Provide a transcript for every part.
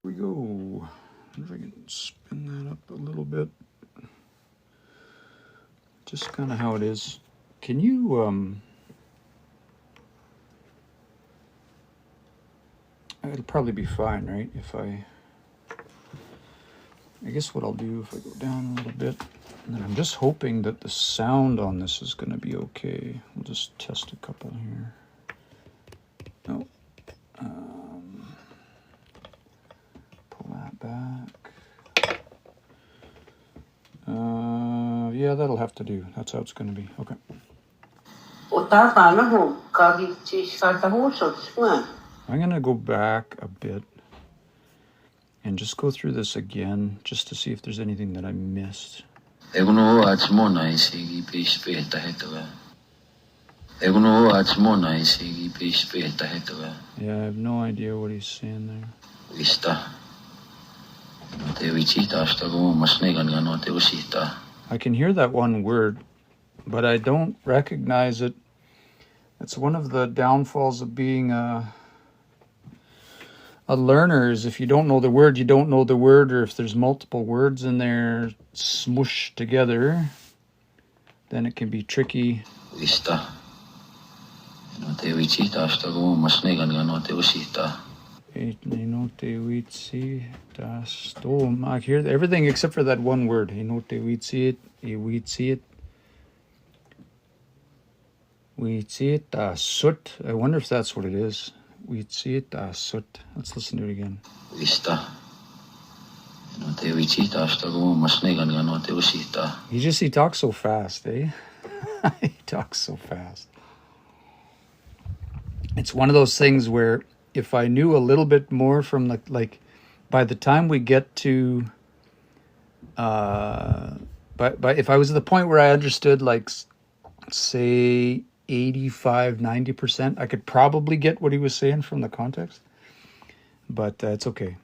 Here we go. I wonder if I can spin that up a little bit. Just kind of how it is. Can you, it'll probably be fine, right? If I guess what I'll do if I go down a little bit, and then I'm just hoping that the sound on this is going to be okay. We'll just test a couple here. Oh, pull that back. Yeah, that'll have to do. That's how it's going to be. Okay. I'm going to go back a bit and just go through this again just to see if there's anything that I missed. Yeah, I have no idea what he's saying there. I can hear that one word, but I don't recognize it. It's one of the downfalls of being a learner is if you don't know the word, you don't know the word, or if there's multiple words in there smooshed together, then it can be tricky. I hear everything except for that one word. I wonder if that's what it is. Let's listen to it again. He talks so fast, eh? He talks so fast. It's one of those things where if I knew a little bit more from like by the time we get to but if I was at the point where I understood like say 85-90%, I could probably get what he was saying from the context, but it's okay.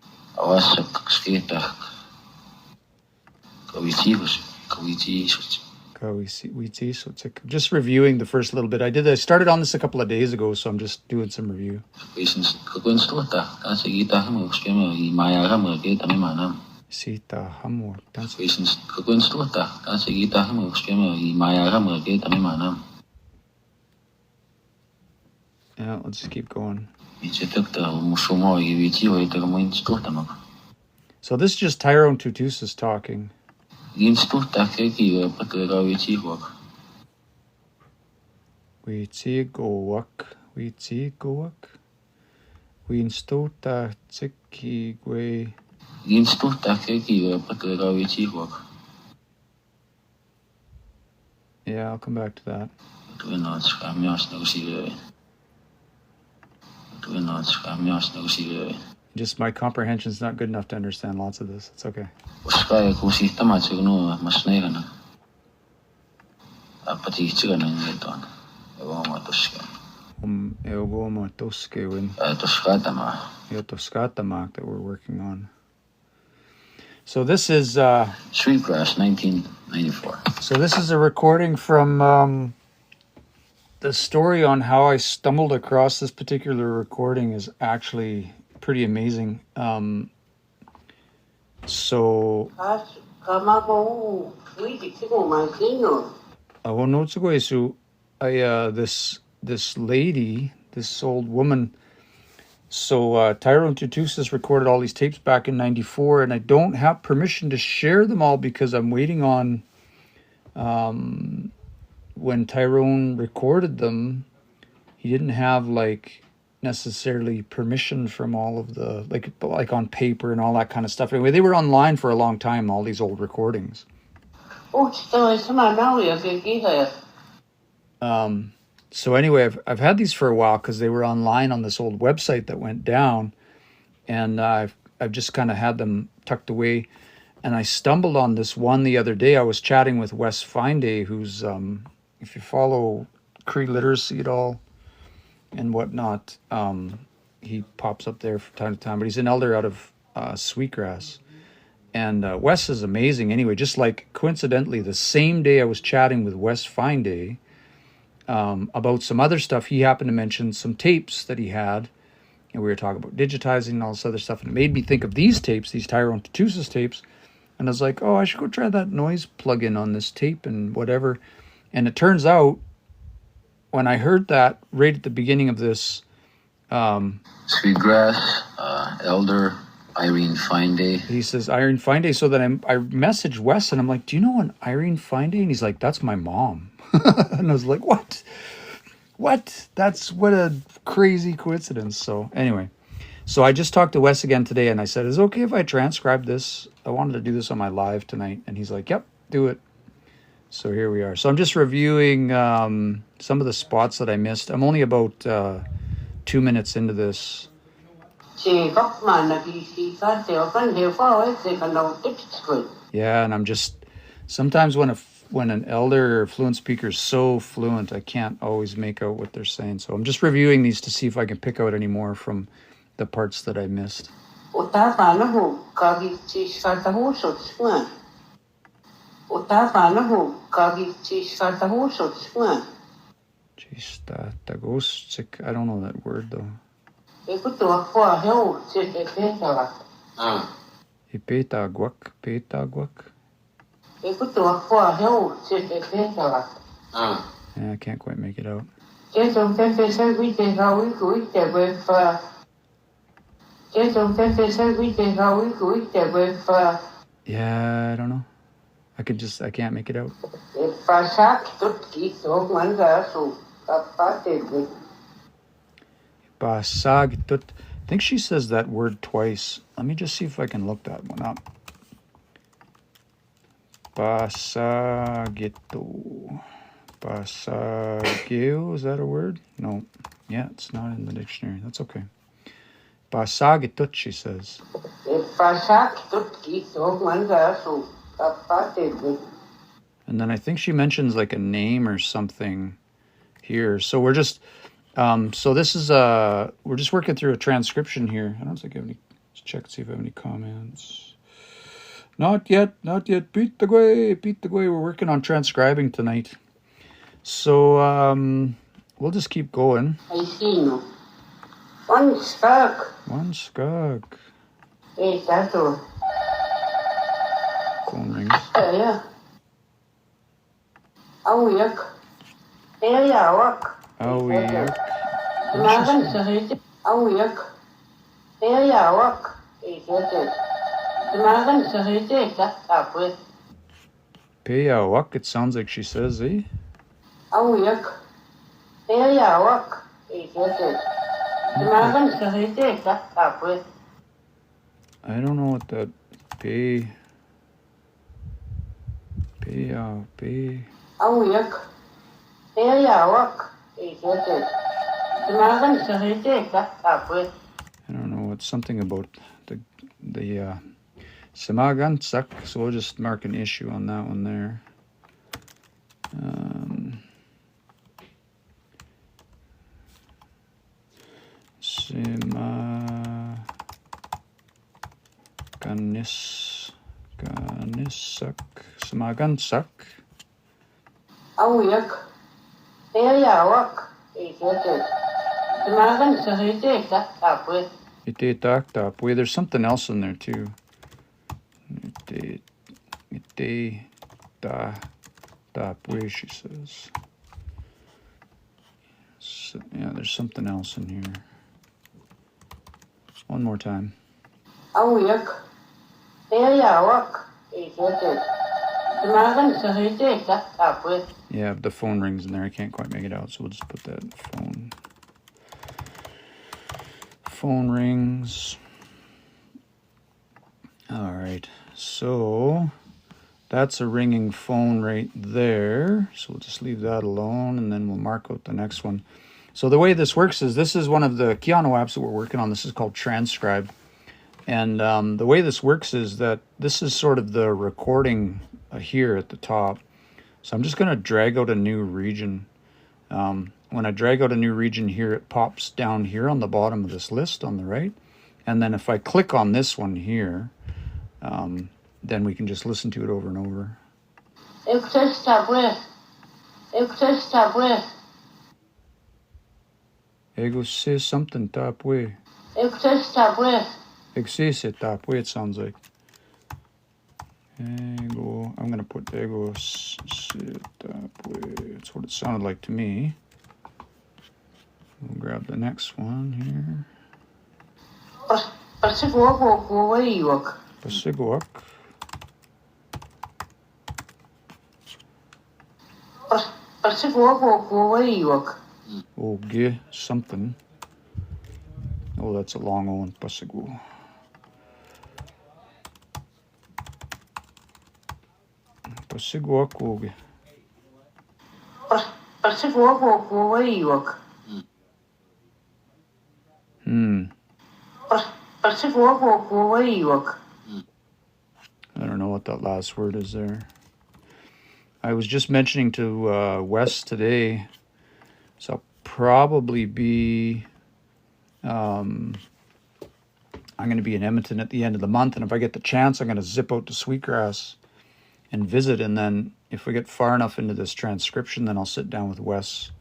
Just reviewing the first little bit. I started on this a couple of days ago, so I'm just doing some review. Yeah, let's just keep going. So this is just Tyrone Tootoosis talking. Yeah, I'll come back to that. Just my comprehension's not good enough to understand lots of this. It's okay. That we're working on. So this is Sweetgrass, 1994. So this is a recording from the story on how I stumbled across this particular recording is actually pretty amazing. So this lady, this old woman. So Tyrone Tootoosis recorded all these tapes back in '94, and I don't have permission to share them all because I'm waiting on when Tyrone recorded them, he didn't have like necessarily permission from all of the like on paper and all that kind of stuff. Anyway, they were online for a long time, all these old recordings. So anyway, I've had these for a while because they were online on this old website that went down, and I've just kind of had them tucked away. And I stumbled on this one the other day. I was chatting with Wes Fineday, who's if you follow Cree literacy at all and whatnot, he pops up there from time to time. But he's an elder out of Sweetgrass. And Wes is amazing. Anyway, just like coincidentally, the same day I was chatting with Wes Fineday about some other stuff, he happened to mention some tapes that he had and we were talking about digitizing and all this other stuff, and it made me think of these tapes, these Tyrone Tootoosis tapes, and I was like, oh, I should go try that noise plugin on this tape and whatever. And it turns out, when I heard that right at the beginning of this, Sweetgrass, Elder Irene Finday. he says Irene Finday. So then I messaged Wes and I'm like, do you know an Irene Finday? And he's like, that's my mom. And I was like, what? What a crazy coincidence. So anyway, so I just talked to Wes again today and I said, is it okay if I transcribe this? I wanted to do this on my live tonight. And he's like, yep, do it. So here we are. So I'm just reviewing some of the spots that I missed. I'm only about 2 minutes into this. Yeah, and I'm just, sometimes when an elder or fluent speaker is so fluent, I can't always make out what they're saying. So I'm just reviewing these to see if I can pick out any more from the parts that I missed. I don't know that word though. Petagwak. Yeah, I can't quite make it out. Yeah, I don't know. I can't make it out. Basagitut. I think she says that word twice. Let me just see if I can look that one up. Basagito. Basagio, is that a word? No. Yeah, it's not in the dictionary. That's okay. Basagitut, she says. And then I think she mentions like a name or something here. So we're just, so this is, we're just working through a transcription here. I don't think I have any, let's check and see if I have any comments. Not yet. Beat the way. We're working on transcribing tonight. So, we'll just keep going. One skug. Hey, that's all. Phone rings. Yeah. Awiyak. Ayawak. Awiyak. Awiyak. Ayawak. Payawak, it sounds like she says, eh? Awiyak. Ayawak. I don't know what that pay. Awiyak. Ayawak. I don't know. It's something about the Samagansak. So we'll just mark an issue on that one there. Samagansak. Awiyak. Ayawak. Ite there's something else in there too. She says. So, yeah, there's something else in here. One more time. Awiyak. Ayawak. Yeah, the phone rings in there. I can't quite make it out, so we'll just put that phone. Phone rings. All right, so that's a ringing phone right there. So we'll just leave that alone, and then we'll mark out the next one. So the way this works is this is one of the Keanu apps that we're working on. This is called Transcribe. And the way this works is that this is sort of the recording here at the top. So I'm just going to drag out a new region. When I drag out a new region here, it pops down here on the bottom of this list on the right. And then if I click on this one here, then we can just listen to it over and over. Ego says something top way. Existe Existe, it sounds like. Ego, I'm going to put ego, it's what it sounded like to me. We'll grab the next one here. Pasiguak. Pasiguak. Pasiguak. Oge something. Oh, that's a long one. Pasigu. Pasiguak oge. Pasiguak. Pasiguak. I don't know what that last word is there. I was just mentioning to Wes today, so I'll probably be, I'm going to be in Edmonton at the end of the month, and if I get the chance, I'm going to zip out to Sweetgrass and visit, and then if we get far enough into this transcription, then I'll sit down with Wes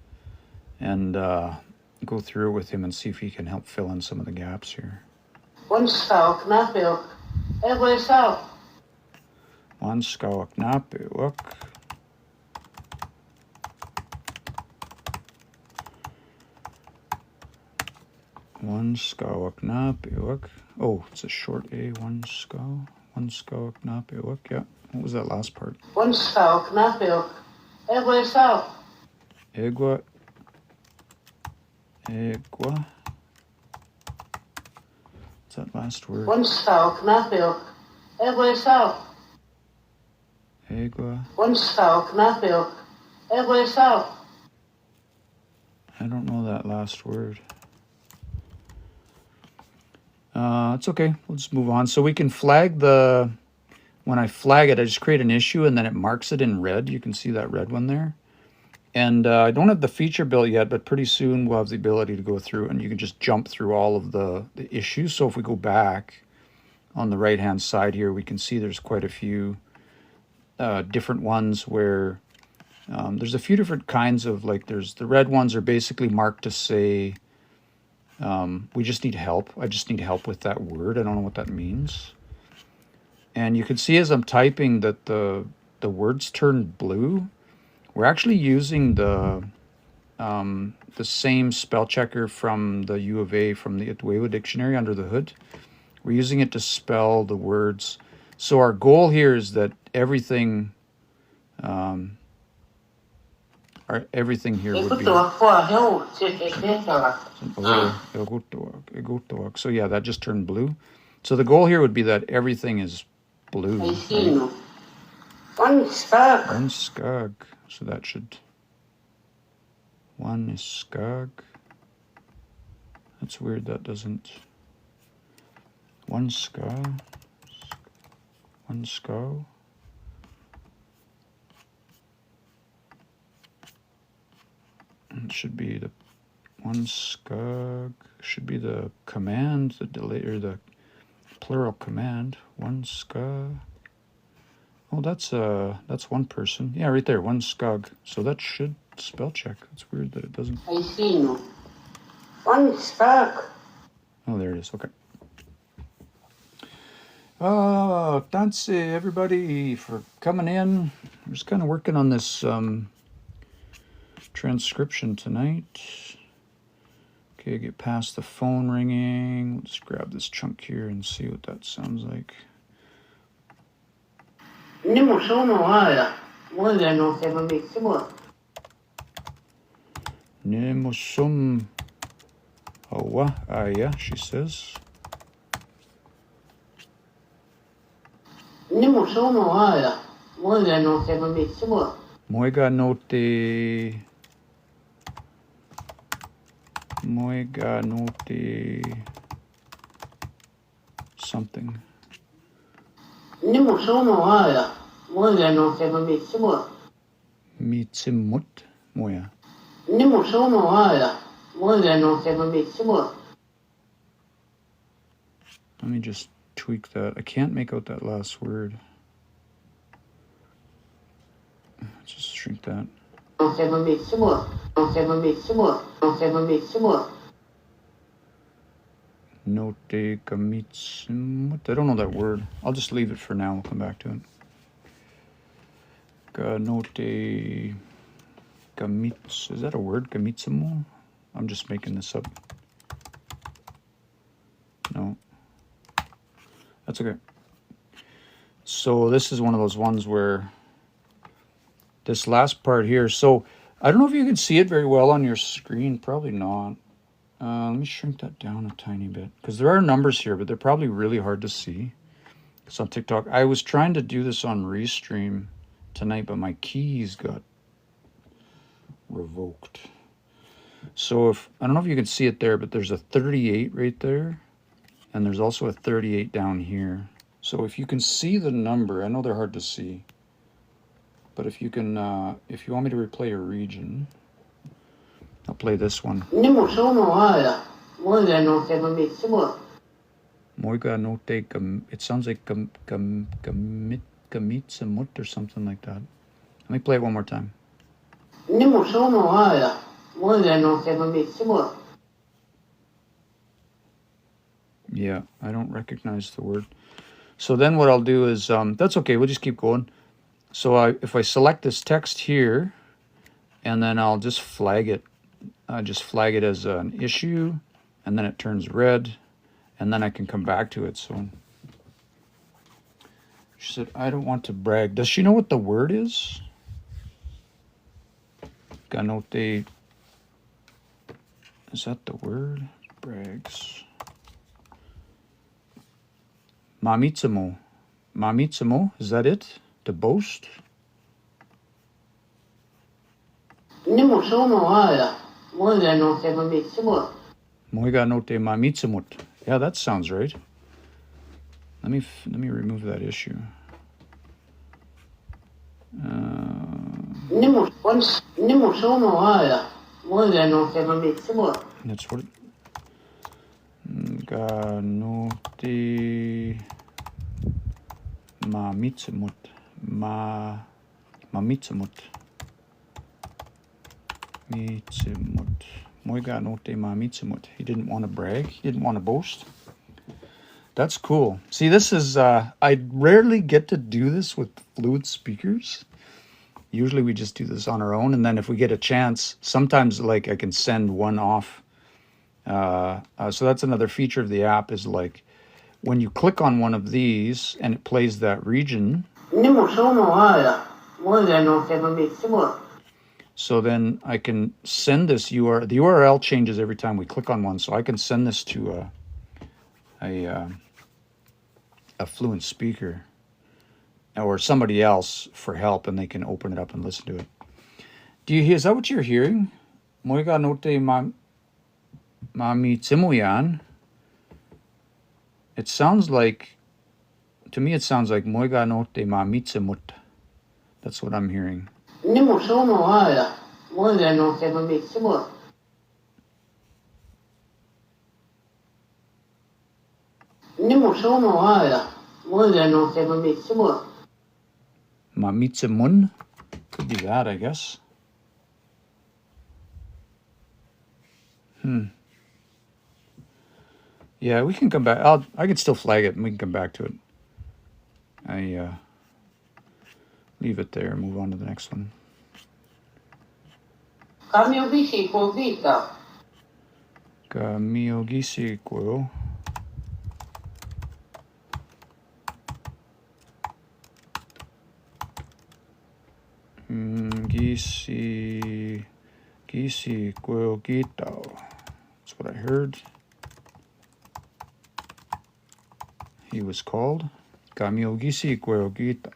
and go through it with him and see if he can help fill in some of the gaps here. One stalk, napil. Every south. One skawak napiwak. One skawak napiwak. Oh, it's a short A. One skawak napiwak. Yeah. What was that last part? One stalk, napil. Every south. Egwa. What's that last word? One stalk, napil. Every south. Egwa. One stalk, napil. Every south. I don't know that last word. It's okay. We'll just move on. So we can flag the... When I flag it, I just create an issue and then it marks it in red. You can see that red one there. And I don't have the feature built yet, but pretty soon we'll have the ability to go through and you can just jump through all of the issues. So if we go back on the right-hand side here, we can see there's quite a few different ones where there's a few different kinds of, like, there's the red ones are basically marked to say, we just need help. I just need help with that word. I don't know what that means. And you can see as I'm typing that the words turn blue. We're actually using the same spell checker from the U of A, from the Itwewa dictionary under the hood. We're using it to spell the words. So our goal here is that everything here would be... So yeah, that just turned blue. So the goal here would be that everything is blue. Right? One skag. One skag. So that should... One is skag. That's weird, that doesn't... One skag. One skag. It should be the... One skag. Should be the command, the delay, or the plural command. One skag. Oh, that's one person. Yeah, right there, one skag. So that should spell check. It's weird that it doesn't. I see no. One skag. Oh, there it is. Okay. Oh, thanks everybody for coming in. I'm just kind of working on this transcription tonight. Okay, get past the phone ringing. Let's grab this chunk here and see what that sounds like. Nemosum Hawa Aya, she says. Moiga note something. Mitsimut Moya. Let me just tweak that. I can't make out that last word. Let's just shrink that. Note gamitsimut. I don't know that word. I'll just leave it for now. We'll come back to it. Note gamits. Is that a word? Gamitsimo? I'm just making this up. No. That's okay. So this is one of those ones where this last part here. So I don't know if you can see it very well on your screen. Probably not. Let me shrink that down a tiny bit because there are numbers here, but they're probably really hard to see. It's on TikTok. I was trying to do this on Restream tonight, but my keys got revoked. So if I don't know if you can see it there, but there's a 38 right there, and there's also a 38 down here. So if you can see the number, I know they're hard to see, but if you can, if you want me to replay a region, I'll play this one. Moiga no te it sounds like gamitsamut or something like that. Let me play it one more time. Yeah, I don't recognize the word. So then what I'll do is, that's okay, we'll just keep going. So if I select this text here, and then I'll just flag it. I just flag it as an issue, and then it turns red, and then I can come back to it. So she said, I don't want to brag. Does she know what the word is? Ganote. Is that the word? Brags. Mamitsamo. Mamitsamo, is that it? To boast? Moiga no te mamitsamut. Yeah, that sounds right. Let me remove that issue. That's what. Ga no te mamitsamut. Mamitsamut. Mitsimut. Moiga no te mamitsimut. He didn't want to brag. He didn't want to boast. That's cool. See, this is, I rarely get to do this with fluent speakers. Usually we just do this on our own. And then if we get a chance, sometimes like I can send one off. So that's another feature of the app is like when you click on one of these and it plays that region. So then I can send this URL. The URL changes every time we click on one. So I can send this to a fluent speaker or somebody else for help, and they can open it up and listen to it. Do you hear? Is that what you're hearing? Moiga no te mamitsamuyan. It sounds like, to me, it sounds like Moiga no te mamitsamut. That's what I'm hearing. Mamitsamun? Could be that, I guess. Yeah, we can come back. I can still flag it and we can come back to it. I leave it there and move on to the next one. Gamiogisi quo. Gisi quo gito. That's what I heard. He was called Gamiogisi quo gito.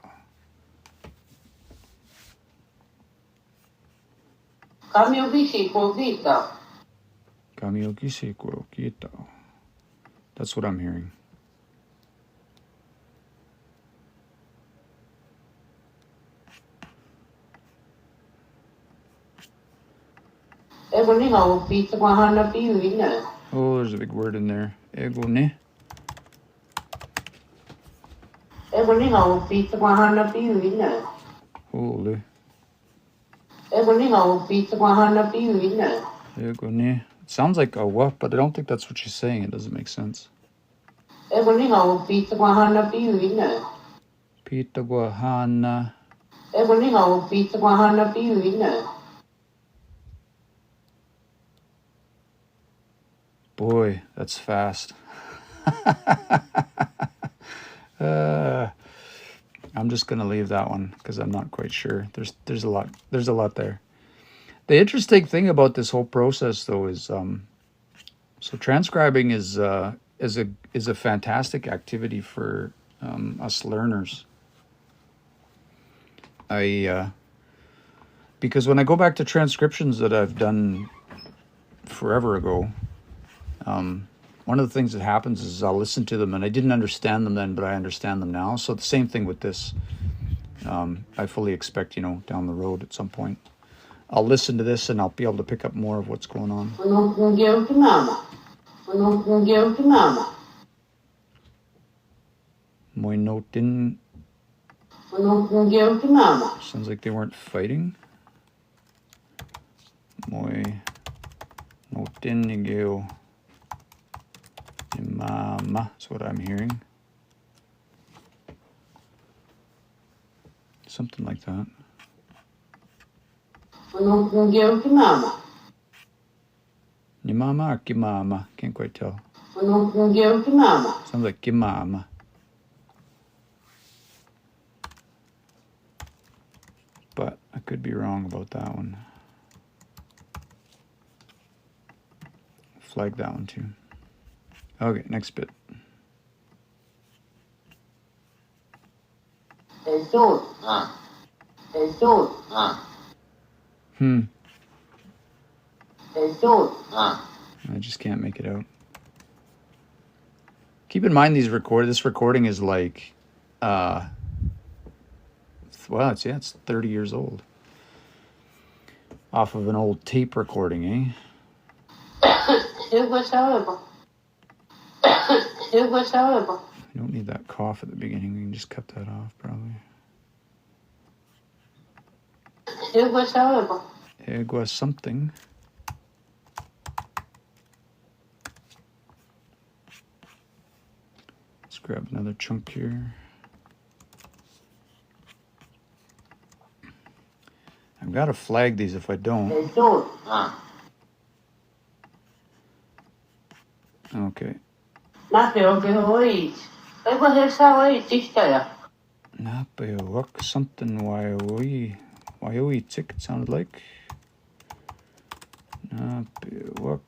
Gamiogisi quo gito. That's what I'm hearing. Oh, there's a big word in there. Egone. Holy. Egone. sounds like a what, but I don't think that's what she's saying. It doesn't make sense. Everything Peter Wahana Biwina. Pita Guahana. Everything Peter Wahana Biwina. Boy, that's fast. I'm just gonna leave that one because I'm not quite sure. There's a lot there. The interesting thing about this whole process, though, is so transcribing is a fantastic activity for us learners. Because when I go back to transcriptions that I've done forever ago, one of the things that happens is I'll listen to them and I didn't understand them then, but I understand them now. So the same thing with this. I fully expect, down the road at some point, I'll listen to this and I'll be able to pick up more of what's going on. Moi notin. Sounds like they weren't fighting. Moi notin nigeo. Mama, that's what I'm hearing. Something like that. Ni mama or kimama? Can't quite tell. Sounds like kimama. But I could be wrong about that one. Flag that one too. Okay, next bit. I just can't make it out. Keep in mind this recording is like it's 30 years old. Off of an old tape recording, eh? You don't need that cough at the beginning. We can just cut that off, probably. Egua something. Let's grab another chunk here. I've got to flag these if I don't. Okay. Napeowak something Waioi tick, it sounded like. Napeowak.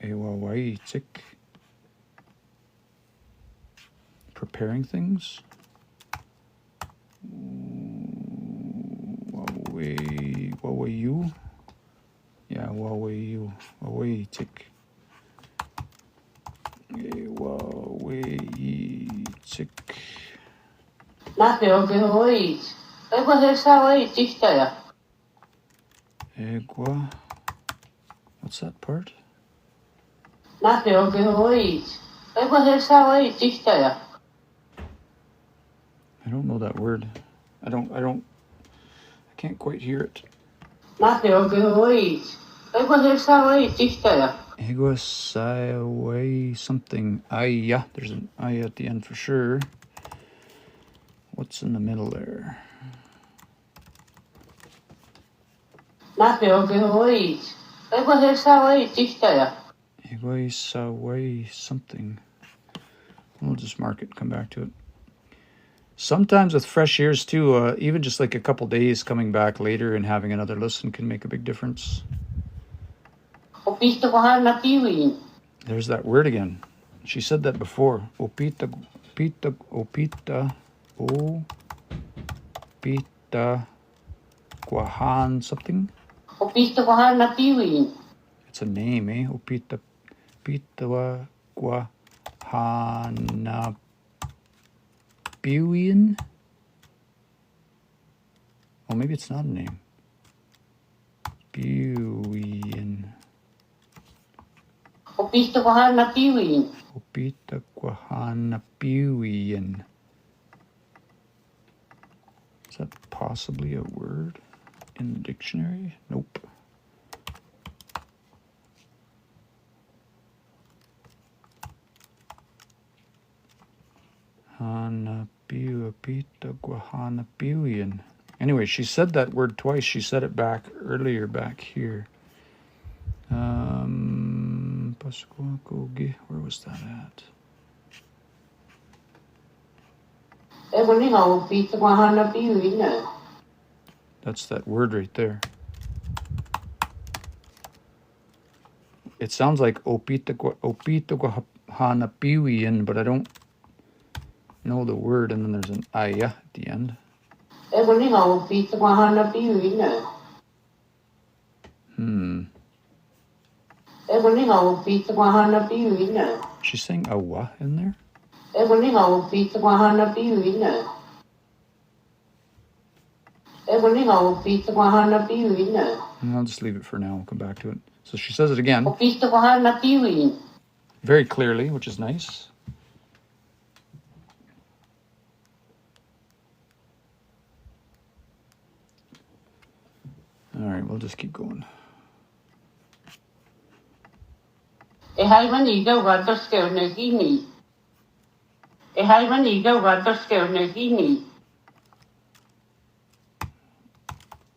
Ewa wai tick. Preparing things. Wawayu. Yeah, wawayu. Wawai tick. Wawai tick. Egua. What's that part? I don't know that word. I can't quite hear it. Egua Saiway something. Aya. There's an aya at the end for sure. What's in the middle there? Egua Saiway something. We'll just mark it and come back to it. Sometimes with fresh ears too, even just like a couple days coming back later and having another listen can make a big difference. There's that word again. She said that before. Opita Guahan something. It's a name, eh? Opita Guahana Buian? Oh, maybe it's not a name. Buian. Opita Guahana Buian. Is that possibly a word? in the dictionary? Nope. Anyway, she said that word twice. She said it earlier back here. Where was that at? That's that word right there. It sounds like Opitagwahanapiwian, but I don't know the word, and then there's an aya at the end. She's saying awa in there? I'll just leave it for now. We'll come back to it. So she says it again. Very clearly, which is nice. All right, we'll just keep going.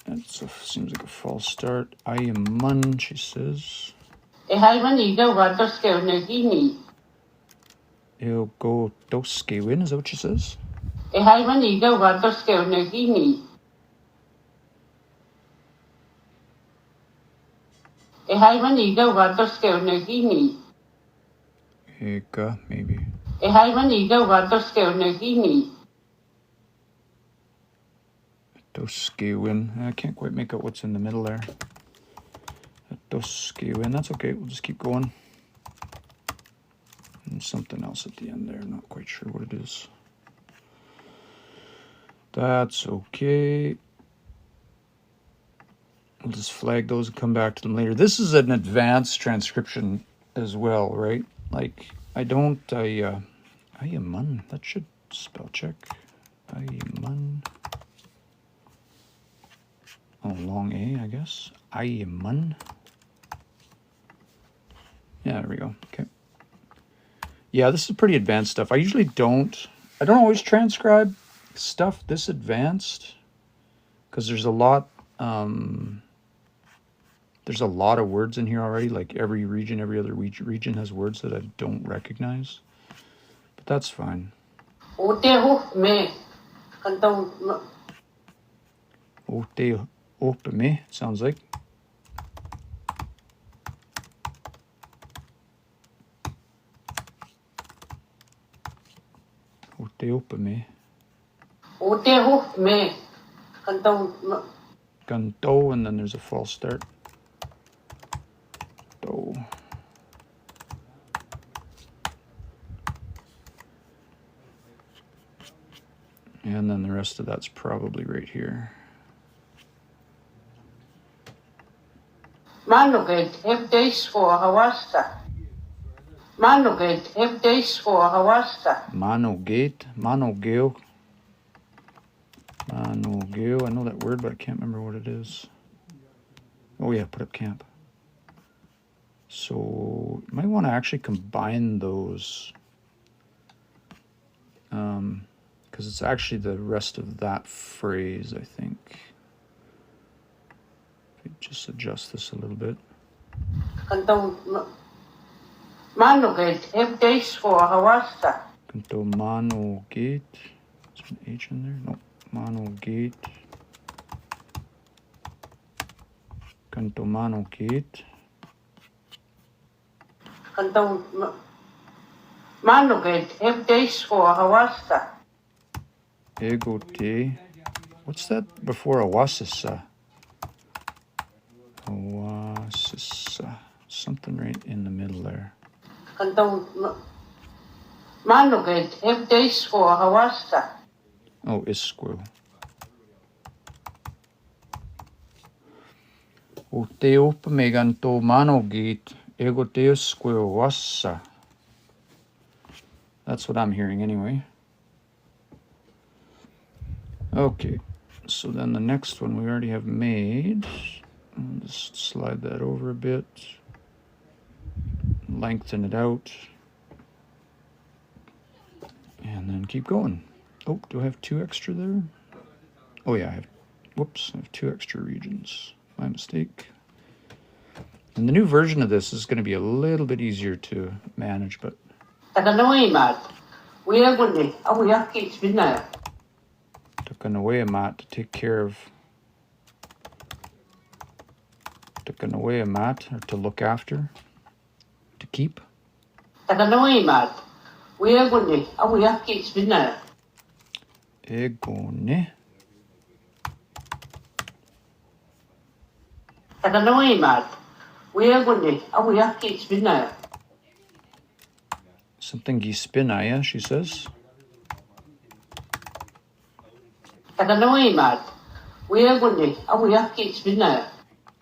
That seems like a false start. I am mun, she says. I'll go doskewin, is that what she says? Eka, maybe. Doskewin. I can't quite make out what's in the middle there. Doskewin. That's okay. We'll just keep going. And something else at the end there. Not quite sure what it is. That's okay. We'll just flag those and come back to them later. This is an advanced transcription as well, right? Like, Ayamun. That should spell check. Ayamun. Oh, long A, I guess. Ayamun. Yeah, there we go. Okay. Yeah, this is pretty advanced stuff. I don't always transcribe stuff this advanced because there's a lot of words in here already. Like every other region has words that I don't recognize, but that's fine. Opeme sounds like. Opeme. Ganto, and then there's a false start. Do. And then the rest of that's probably right here. Manugate, have days for Hawasta. Manugate, have days for Hawasta. Manogate, Manogeo. Manogeo, I know that word, but I can't remember what it is. Oh yeah, put up camp. So you might want to actually combine those. Because it's actually the rest of that phrase, I think. Just adjust this a little bit. Manugate, have days for Hawasta. Kanto Manogate. Is there an H in there? No. Manogate. Kanto Manogate. Manugate, have days for Hawasta. Egote. What's that before Awasisa? Awasisa. Something right in the middle there. Manugate, have days for Hawasta. Oh, Isquil. O te upameganto manogate egote Isquil wassa. That's what I'm hearing anyway. Okay, So then the next one we already have made. I'll just slide that over a bit. Lengthen it out. And then keep going. Oh, do I have 2 extra there? Oh yeah, I have 2 extra regions. My mistake. And the new version of this is going to be a little bit easier to manage, but... Took away a mat to take care of... Took away a mat, or to look after, to keep. Egone. Something gispinaya, she says.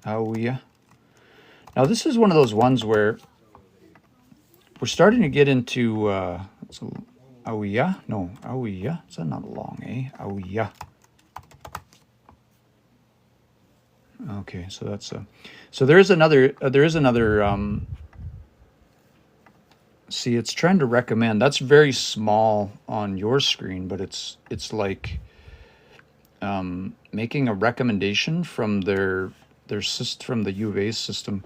Auia. Now this is one of those ones where we're starting to get into auia. No, auia. Is that not long, eh? Auia. Okay, so that's so there is another see, it's trying to recommend. That's very small on your screen, but it's like making a recommendation from their system, from the U of A system.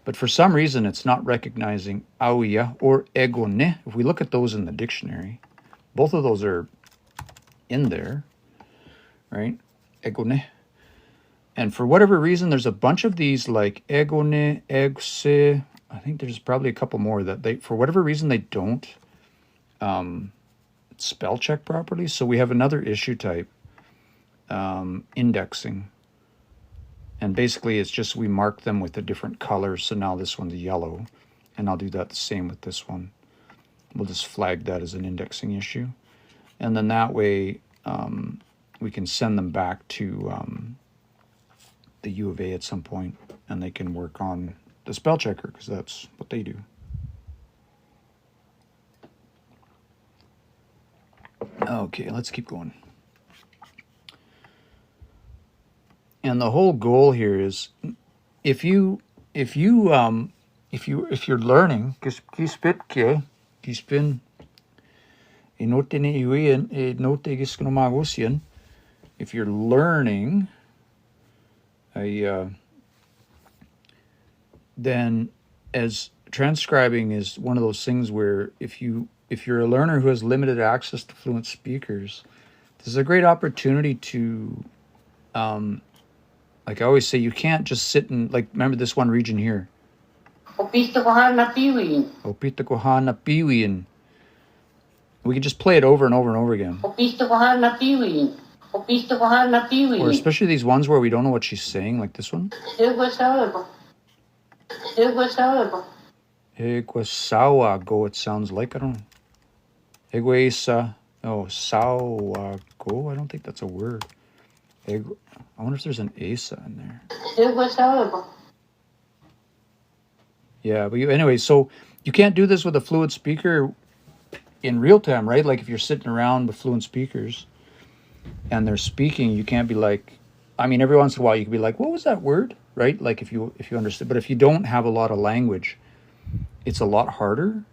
But for some reason, it's not recognizing auia or egone. If we look at those in the dictionary, both of those are in there, right? Egone. And for whatever reason, there's a bunch of these like egone, egse. I think there's probably a couple more that they, for whatever reason, they don't spell check properly. So we have another issue type, indexing. And basically it's just we mark them with a different color. So now this one's yellow. And I'll do that the same with this one. We'll just flag that as an indexing issue. And then that way we can send them back to the U of A at some point, and they can work on the spell checker, because that's what they do. Okay, let's keep going. And the whole goal here is, if you're learning, if you're learning, then as transcribing is one of those things where if you're a learner who has limited access to fluent speakers, this is a great opportunity to, like I always say, you can't just sit and, like, remember this one region here. Opita kohana piwin. We can just play it over and over and over again. Opita kohana piwin. Or especially these ones where we don't know what she's saying, like this one. Egwasawago, it sounds like. I don't know. Egwesa. Oh, sawago. I don't think that's a word. I wonder if there's an asa in there. Yeah, but anyway, so you can't do this with a fluent speaker in real time, right? Like if you're sitting around with fluent speakers and they're speaking, you can't be like, I mean, every once in a while you can be like, what was that word? Right? Like if you understand, but if you don't have a lot of language, it's a lot harder.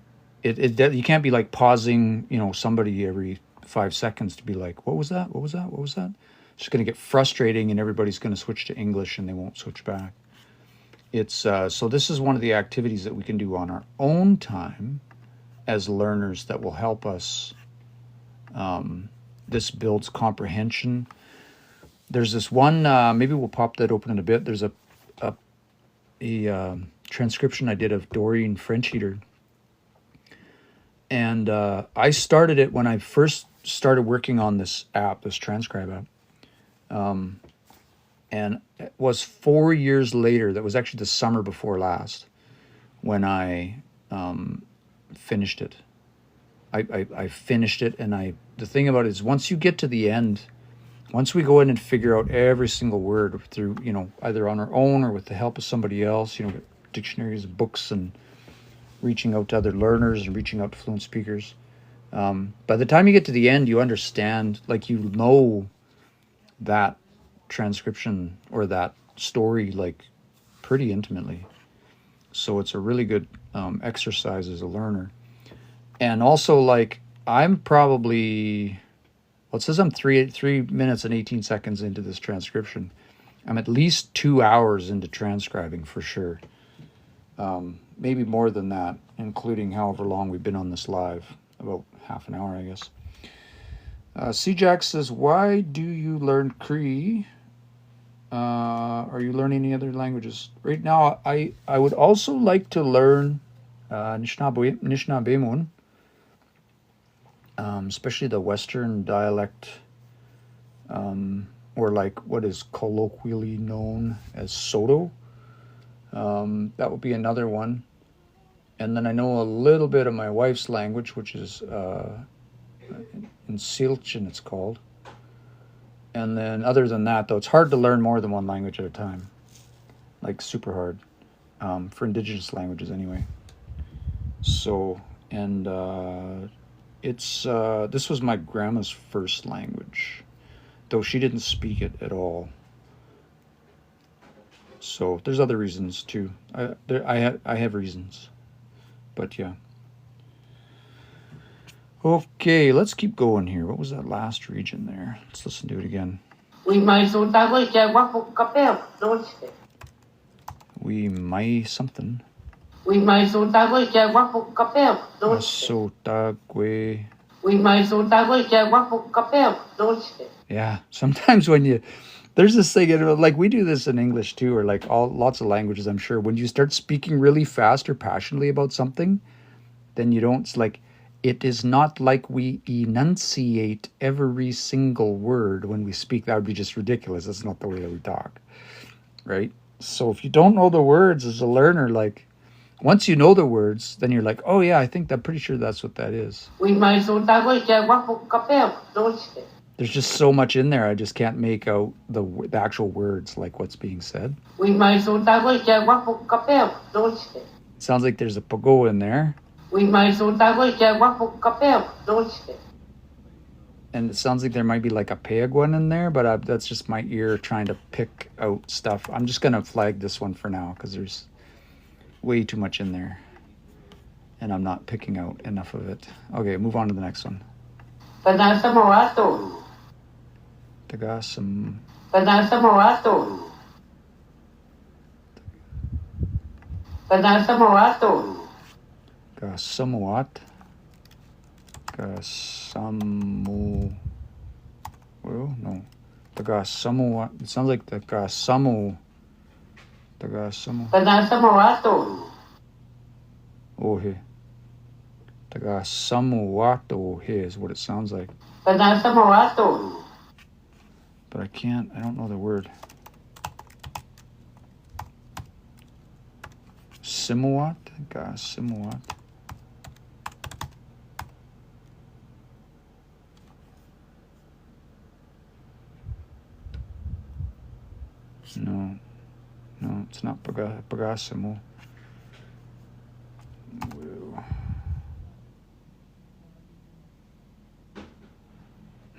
You can't be like pausing, somebody every 5 seconds to be like, what was that? What was that? What was that? It's just going to get frustrating, and everybody's going to switch to English and they won't switch back. It's so this is one of the activities that we can do on our own time as learners that will help us. This builds comprehension. There's this one, maybe we'll pop that open in a bit. There's a transcription I did of Doreen French Eater. And I started it when I first started working on this app, this Transcribe app. And it was 4 years later, that was actually the summer before last, when I finished it. I finished it, and the thing about it is, once you get to the end, once we go in and figure out every single word through, either on our own or with the help of somebody else, dictionaries, books, and reaching out to other learners and reaching out to fluent speakers. By the time you get to the end, you understand, like, you know that transcription or that story like pretty intimately. So it's a really good exercise as a learner. And also, like, I'm probably, well, it says I'm 3 minutes and 18 seconds into this transcription. I'm at least 2 hours into transcribing for sure. Maybe more than that, including however long we've been on this live, about half an hour, I guess. C-Jack says, why do you learn Cree? Are you learning any other languages? Right now, I would also like to learn Anishinaabe, especially the Western dialect, or like what is colloquially known as Soto. That would be another one. And then I know a little bit of my wife's language, which is in Silchin, it's called. And then other than that, though, it's hard to learn more than one language at a time. Like super hard. For indigenous languages anyway. So, and this was my grandma's first language, though she didn't speak it at all. So there's other reasons too. I have reasons, but yeah. Okay, let's keep going here. What was that last region there? Let's listen to it again. We may something. We may yeah, sometimes when there's this thing, like we do this in English too, or like lots of languages, I'm sure. When you start speaking really fast or passionately about something, then you don't, like, it is not like we enunciate every single word when we speak. That would be just ridiculous. That's not the way that we talk, right? So if you don't know the words as a learner, like, once you know the words, then you're like, oh yeah, I'm pretty sure that's what that is. There's just so much in there, I just can't make out the actual words, like what's being said. It sounds like there's a pago in there. And it sounds like there might be like a peaguan in there, but that's just my ear trying to pick out stuff. I'm just going to flag this one for now because there's way too much in there. And I'm not picking out enough of it. Okay, move on to the next one. Tagasam. Gasamawat. Gasamu. Well, no. Tagasamawat. It sounds like Tagasamu. Tagasamu. Oh, here. Tagasamuwato here is what it sounds like. But I don't know the word. Simuat? Simuat. No, it's not Pagasimu.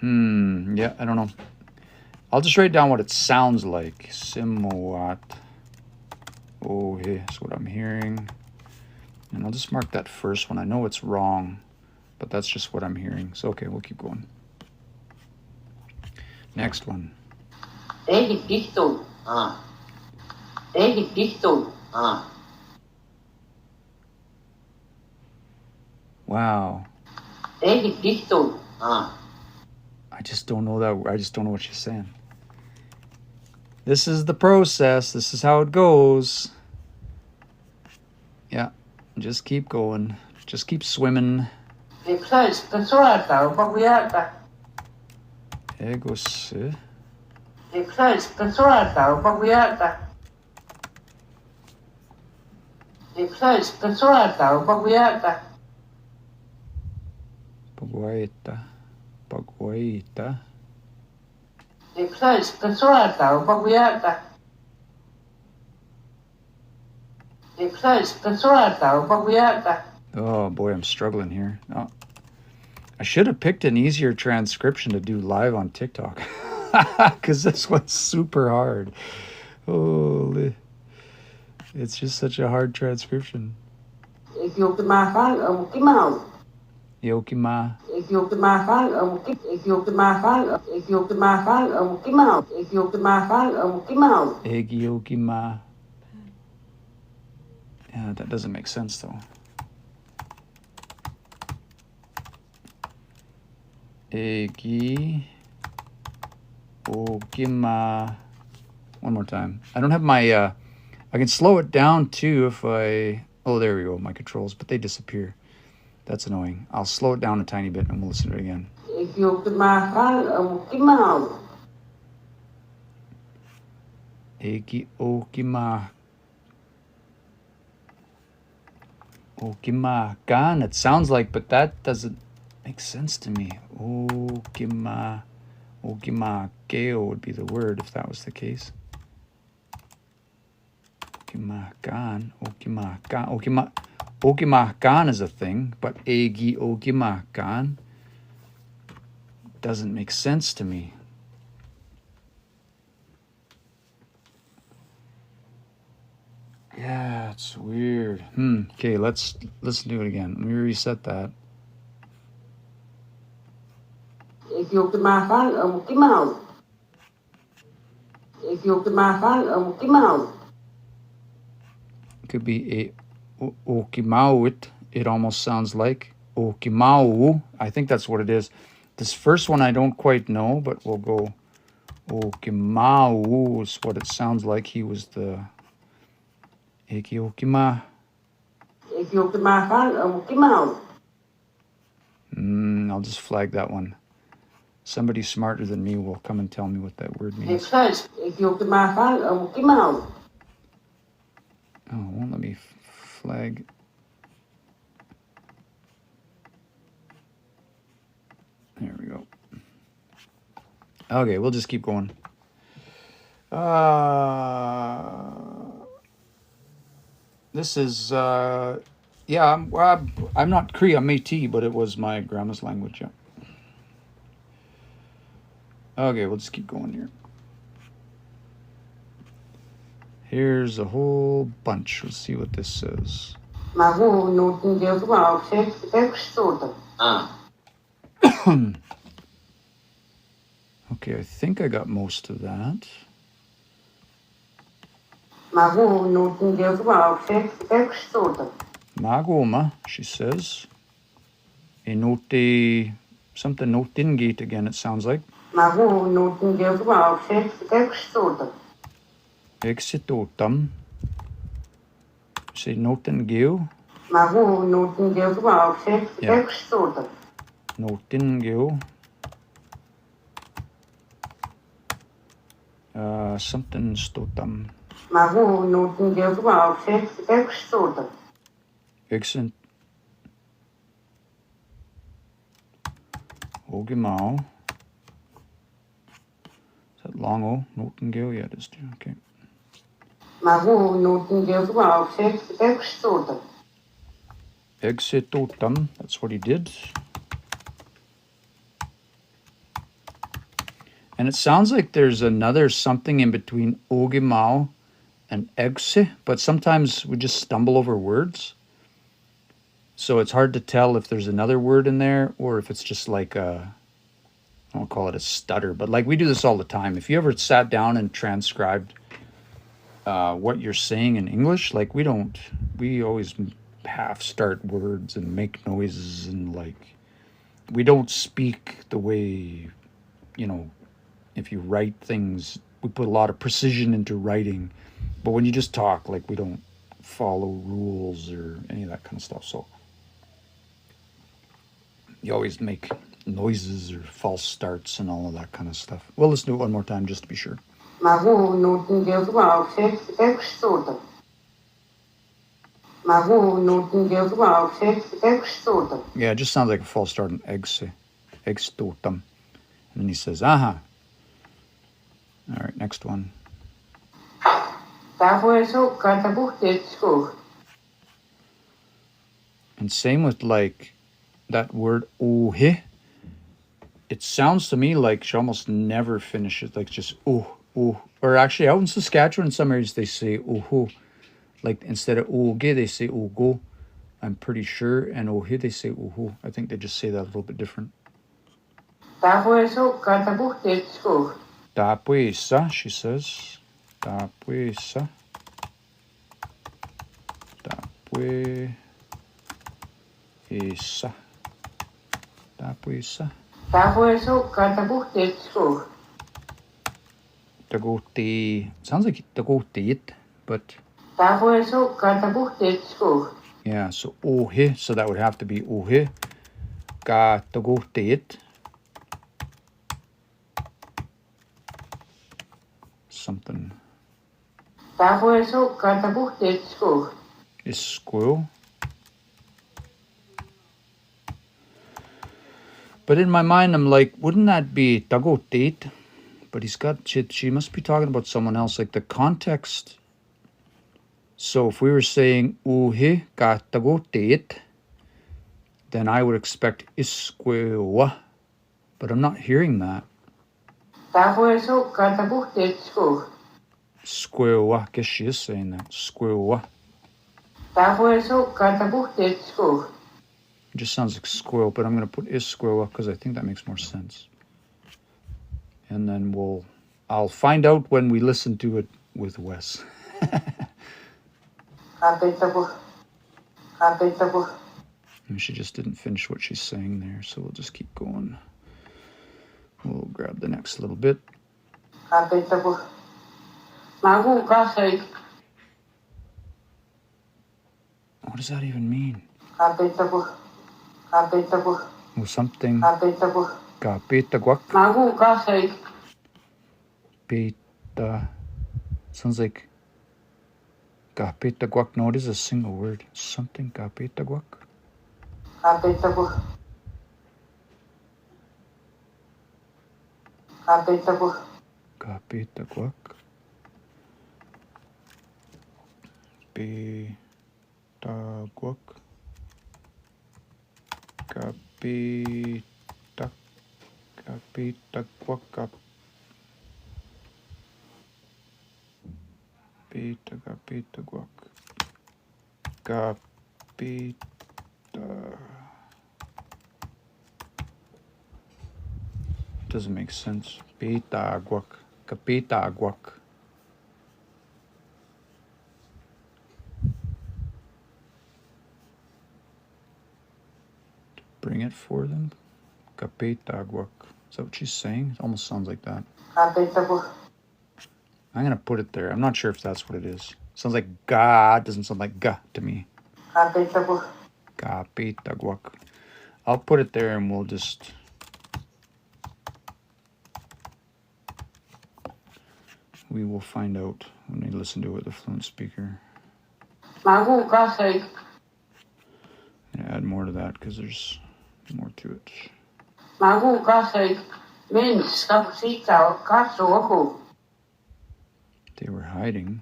Yeah, I don't know. I'll just write down what it sounds like. Simuat. Oh, here's what I'm hearing. And I'll just mark that first one. I know it's wrong, but that's just what I'm hearing. So, okay, we'll keep going. Next one. Wow. I just don't know that. I just don't know what she's saying. This is the process. This is how it goes. Yeah, just keep going. Just keep swimming. Egos. Paguaita. Paguaita. Oh boy, I'm struggling here. Oh, I should have picked an easier transcription to do live on TikTok. Because this one's super hard. Holy. It's just such a hard transcription. Yokima. Yokima. Yeah, that doesn't make sense though. Egi Okima. One more time. I don't have my I can slow it down too if I there we go, my controls, but they disappear. That's annoying. I'll slow it down a tiny bit and we'll listen to it again. Egi Okima. Okima Gan, it sounds like, but that doesn't make sense to me. Okima Geo would be the word if that was the case. Okima Gan is a thing, but Egi Okima Gan doesn't make sense to me. Yeah, it's weird. Okay, let's listen to it again. Let me reset that. Could be a Okimauit. It almost sounds like Okimau. I think that's what it is. This first one I don't quite know, but we'll go Okimau is what it sounds like. He was the Ekiokima. I'll just flag that one. Somebody smarter than me will come and tell me what that word means. Oh, it won't let me flag. There we go. Okay, we'll just keep going. This is, I'm not Cree, I'm Métis, but it was my grandma's language, yeah. Okay, we'll just keep going here. Here's a whole bunch. Let's see what this says. Okay, I think I got most of that. Magoma, she says. A note, something notingate again, it sounds like. Exitotam. Say notingeo. Yeah. Notingeo. Something stotam. Excellent. Ogimao. Is that long O? Notingale? Yeah, it is too. Okay. Exitotam. That's what he did. And it sounds like there's another something in between Ogimao and Egse, but sometimes we just stumble over words. So it's hard to tell if there's another word in there or if it's just like I won't call it a stutter, but like we do this all the time. If you ever sat down and transcribed what you're saying in English, like we always half start words and make noises and like we don't speak the way, if you write things, we put a lot of precision into writing, but when you just talk, like we don't follow rules or any of that kind of stuff. So you always make noises or false starts and all of that kind of stuff. Well, let's do it one more time just to be sure. Yeah, it just sounds like a false start in extotum. And then he says, aha. All right, next one. And same with like that word ohe. it sounds to me like she almost never finishes, like just ooh, ooh. Or actually, out in Saskatchewan, in some areas, they say ooh. Like instead of ooge, they say oogo. I'm pretty sure. And oohe, they say oohoo. I think they just say that a little bit different. Tapuisa, she says. Tapuisa. Tapuisa. Tapuisa. Taguti. Sounds like tagutit, but yeah, so oohe, so that would have to be oohe. Ka tagutit. Something. Is squirrel. But in my mind, I'm like, wouldn't that be tagutit? But she must be talking about someone else. Like the context. So if we were saying uhi ka tagutit, then I would expect isquewa. But I'm not hearing that. Squewa. I guess she is saying that. Squewa. It just sounds like squirrel, but I'm going to put isquewa because I think that makes more sense. And then I'll find out when we listen to it with Wes. She just didn't finish what she's saying there, so we'll just keep going. We'll grab the next little bit. What does that even mean? Oh, something. Kapitagwak. Pita. Sounds like kapitagwak. No, it is a single word. Something kapitagwak. Kapitagwak. Pitagwak. Kapitagwak. Doesn't make sense. Pitagwak. Kapitagwak. Bring it for them. Kapitagwak. Is that what she's saying? It almost sounds like that. I'm going to put it there. I'm not sure if that's what it is. Sounds like ga. It doesn't sound like ga to me. Kapitagwak. I'll put it there and we'll just... We will find out when we listen to it, the fluent speaker. Add more to that because there's more to it. They were hiding.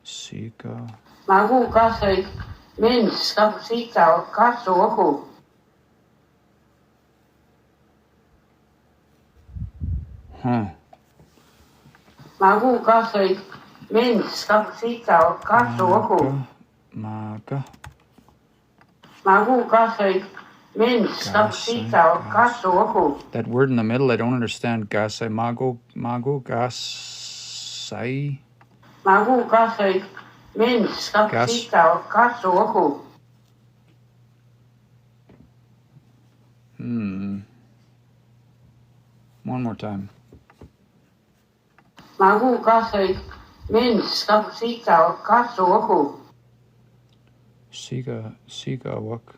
Sika. Huh. Maga. That word in the middle, I don't understand. Gasai mago gasai. One more time. Siga wak.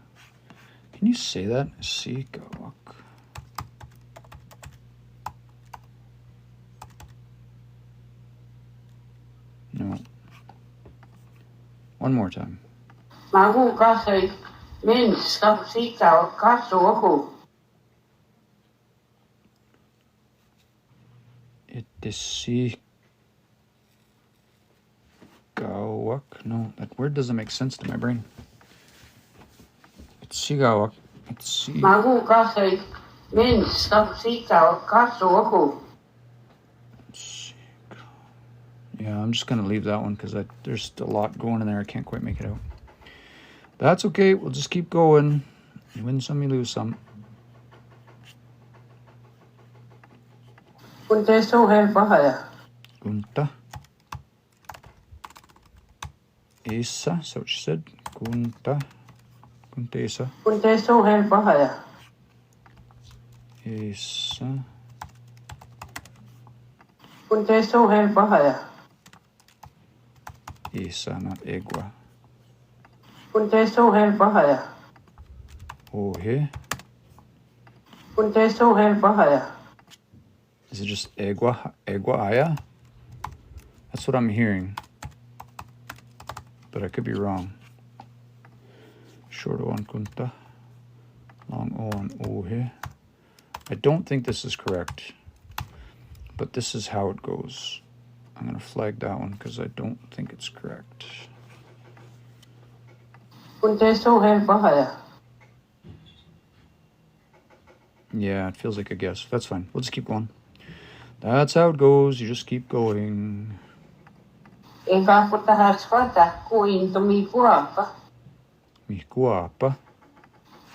Can you say that? Siga wak. No. One more time. It is sigawak. No, that word doesn't make sense to my brain. Tsigawa. Magu kasei mens sita kasu. Yeah, I'm just going to leave that one because there's a lot going in there. I can't quite make it out. That's okay. We'll just keep going. You win some, you lose some. Kunte so helpahaya. Kunta. Esa, is that what she said? Kunta. Kuntesa. Kunte so helpahaya. Esa. Kunte so helpahaya. Esa, not egwa. Kunte so helpahaya. Ohe. Kunte so helpahaya. Is it just egwa aya? That's what I'm hearing. But I could be wrong. Short on kunta. Long on ohe. I don't think this is correct. But this is how it goes. I'm going to flag that one because I don't think it's correct. Kunte so helpahaya. Yeah, it feels like a guess. That's fine. We'll just keep going. That's how it goes. You just keep going. Eka putahasfata kuin tumi puapa. Mikuapa.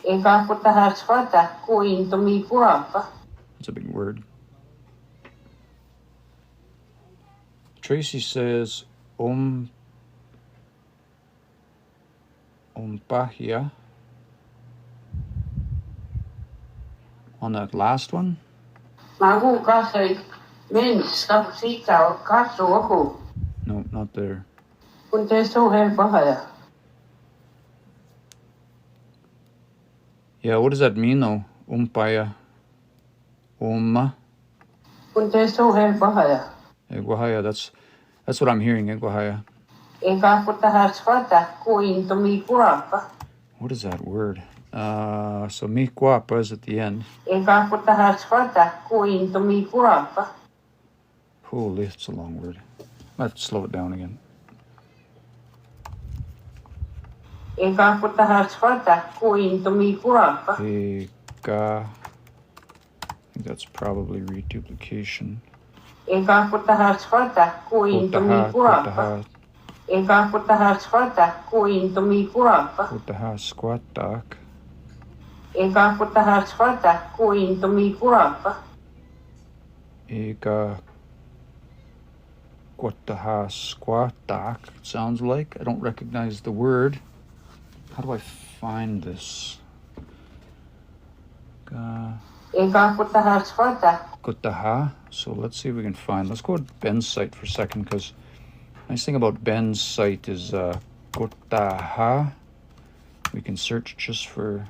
Eka putahasfata kuin tumi puapa. That's a big word. Tracy says, Ompahia. On that last one? Magu kasei mens sita kasu. No, not there. Kunte so helpahaya. Yeah, what does that mean though? Umpaya. Umma. Kunte so helpahaya. Egwahaya, that's what I'm hearing, Egwahaya. Eka putahasfata kuin tumi puapa. What is that word? So mikuapa is at the end. Eka putahasfata kuin tumi puapa. Holy, it's a long word. I have to slow it down again. Eka putahasfata kuin tumi puapa. Eka. I think that's probably reduplication. Eka putahasfata kuin tumi puapa. Eka putahasfata kuin tumi puapa. Putahasquatak. Eka putahasfata kuin tumi puapa. Eka Quatahasquatak, it sounds like. I don't recognize the word. How do I find this? Eka putahasfata. Kotaha. So let's see if we can find. Let's go to Ben's site for a second, because nice thing about Ben's site is Kotaha. We can search just for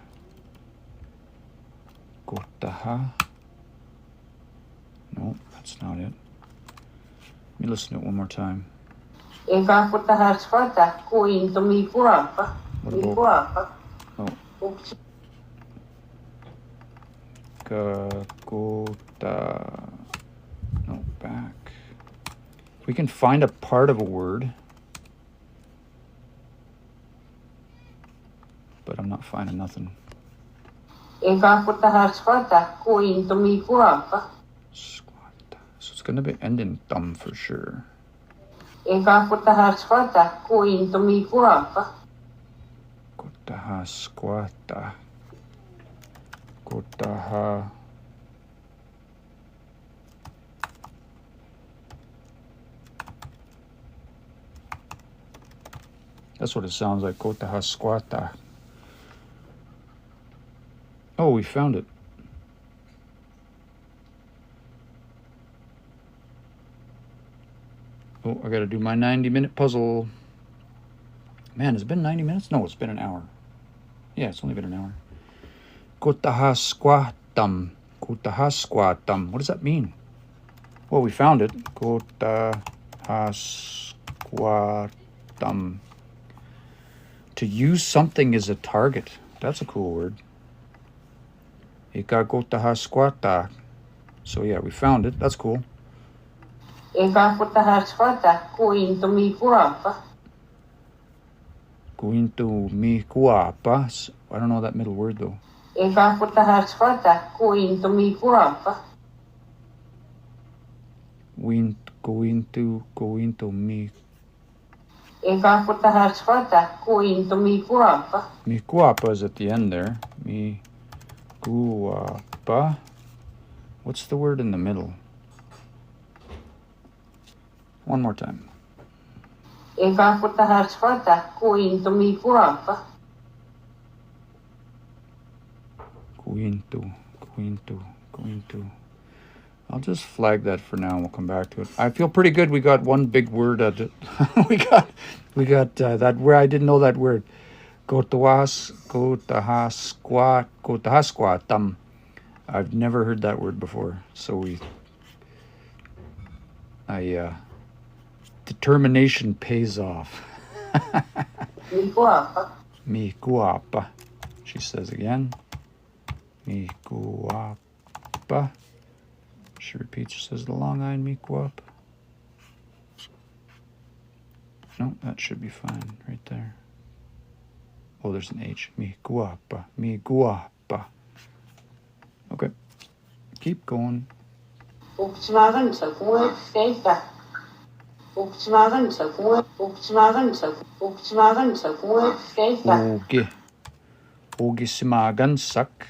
Kotaha. No, that's not it. Let me listen to it one more time. Eka putahasfata kuin tumi puapa. What about? Oh. Kakota. No, back. We can find a part of a word, but I'm not finding nothing. Eka putahasfata kuin tumi puapa. Squat. So it's going to be end in thumb for sure. Eka putahasfata kuin tumi puapa. Kotaha squata. Kotaha. That's what it sounds like. Kotaha squata. Oh, we found it. Oh, I gotta do my 90-minute puzzle. Man, has it been 90 minutes? No, it's been an hour. Yeah, it's only been an hour. Kotahasquatam. Kotahasquatam. What does that mean? Well, we found it. Kotahasquatam. To use something as a target. That's a cool word. Ika kotahasquata. So yeah, we found it. That's cool. Eka putahasfata kuin tumi puapa. Kuintu mi kuapa. I don't know that middle word though. Eka kutahaswata kuinto mi kuapa. Kuintu mi. Eka kutahaswata kuinto mi kuapa. Mi kuapa is at the end there. Mi kuapa. What's the word in the middle? One more time. Eka kutahaswata kuinto mi kuapa. Kuintu. I'll just flag that for now and we'll come back to it. I feel pretty good. We got one big word at it. we got that word. I didn't know that word. Kotahasquatam. I've never heard that word before. So determination pays off. Mi kuapa. Mi kuapa. She says again. Mi kuapa. She repeats, she says the long I, mi kuapa. No, that should be fine right there. Oh, there's an H. Mi guapa. Okay. Keep going. Uksmagan sa kuwe feka. Uksmagan sa kuwe feka. Ogi simagan sak.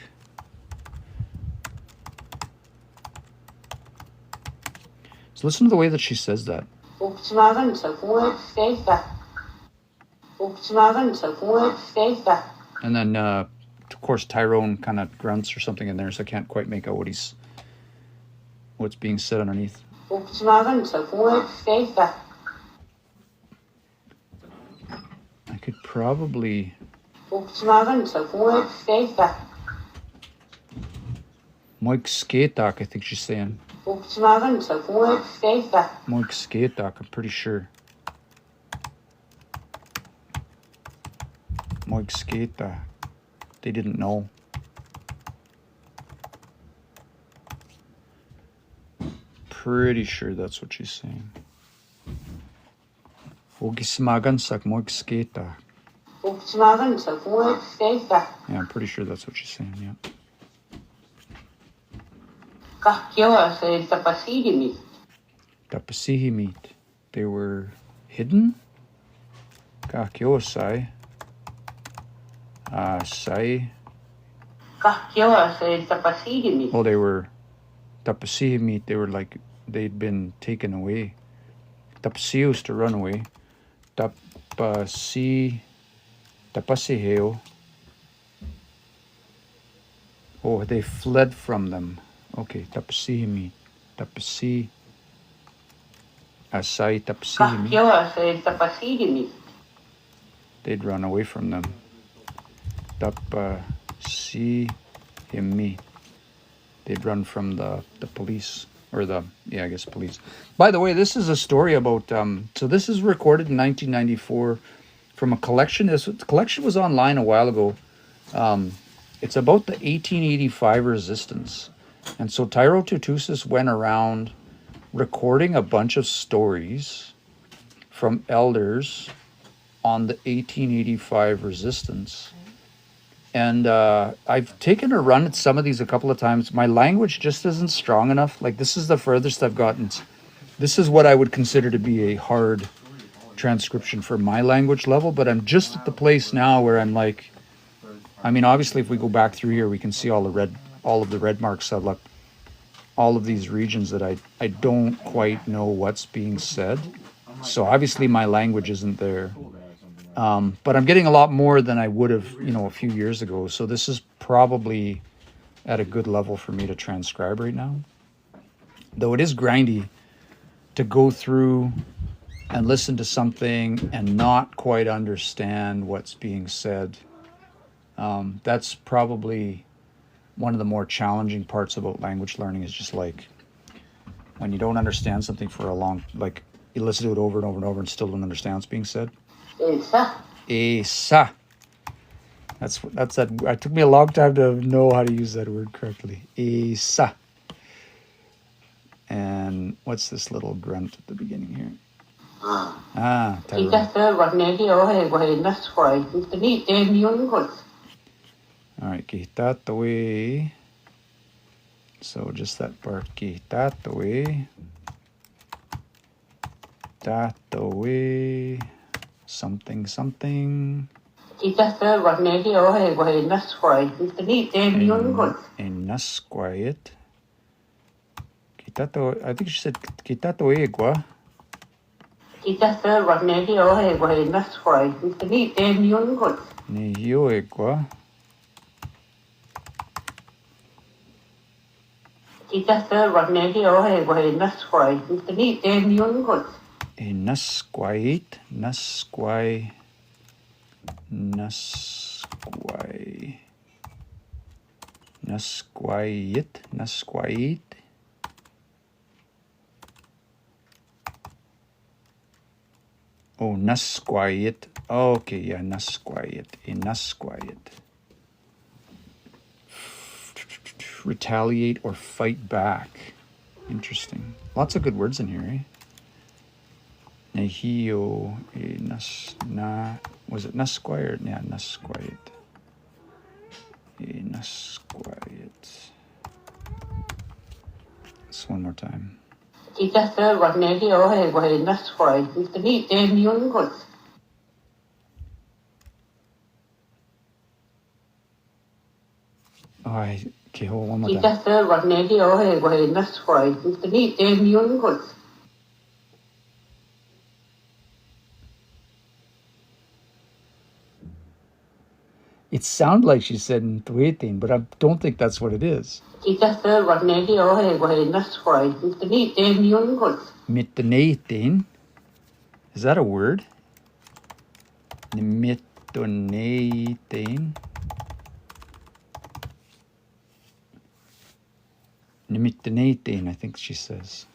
So listen to the way that she says that. Uksmagan sa kuwe feka. And then, of course, Tyrone kind of grunts or something in there, so I can't quite make out what's being said underneath. I could probably... Moik skatak, I think she's saying. Moik skatak, I'm pretty sure. Moik skata. They didn't know. Pretty sure that's what she's saying. Ogismagansak moik skata. Yeah, I'm pretty sure that's what she's saying, yeah. Tapasihimit. They were hidden? Kakiosai. Sai. Oh, they were tapasihimit. They were like, they'd been taken away. Tapasios to run away. Tapasiheo. Oh, they fled from them. Okay, tapasihimit. Tapasi. Asai tapasihimit. They'd run away from them. Tapasihimit. They'd run from the police. Or police. By the way, this is a story about, so this is recorded in 1994 from a collection. This collection was online a while ago. It's about the 1885 resistance. And so Tyrone Tootoosis went around recording a bunch of stories from elders on the 1885 resistance. And I've taken a run at some of these a couple of times. My language just isn't strong enough. Like, this is the furthest I've gotten. This is what I would consider to be a hard transcription for my language level. But I'm just at the place now where I'm like, I mean, obviously, if we go back through here, we can see all of the red marks. Like all of these regions that I don't quite know what's being said. So obviously, my language isn't there. But I'm getting a lot more than I would have, a few years ago. So this is probably at a good level for me to transcribe right now. Though it is grindy to go through and listen to something and not quite understand what's being said. That's probably one of the more challenging parts about language learning, is just like when you don't understand something for a long, like you listen to it over and over and over and still don't understand what's being said. Esa. That's that. It took me a long time to know how to use that word correctly. Esa. And what's this little grunt at the beginning here? Ah, Kita Tyrone. tervarne hi o he go he nasquai. Ni te miun gut. All right, kitatoi. So just that part, kitatoi. Tatoi. Something, something. Kita tervarne hi o he go he nasquai. Ni te miun gut. A nusquiet. Kitato, I think she said kitatoegua. Kita tervarne hi o he go he nasquai. Ni te miun gut. Nihioegua. Kita tervarne hi o he go he nasquai. Ni te miun gut. A nusquiet. Nusquai. Nusquiet. Oh, nusquiet. Okay, yeah, nusquiet. A nusquiet. Retaliate or fight back. Interesting. Lots of good words in here, eh? Nehio, was it nusquiet? Yeah, nusquiet. A nusquiet. This one more time. Kita tervarne hi o he go he nasquai. Ni te miun gut. Okay, hold on one more time. Kita tervarne hi o he go he nasquai. Ni te miun gut. It sounded like she said Ntuetin, but I don't think that's what it is. Kita tervarne hi o he go he nasquai. Ni te miun gut. Mitdonating. Is that a word? Mitdonating. Mitdonating, I think she says.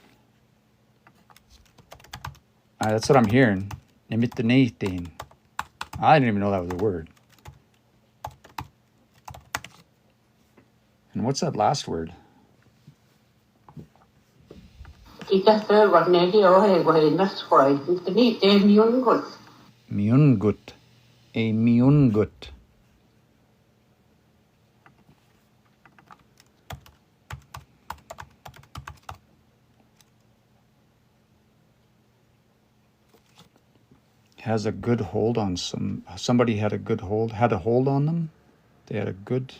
That's what I'm hearing. Mitdonating. I didn't even know that was a word. And what's that last word? Kita tervarne hi o he go he nasquai. Ni te miun gut. Miungut. A miungut. Has a good hold on somebody had a good hold, had a hold on them. They had a good,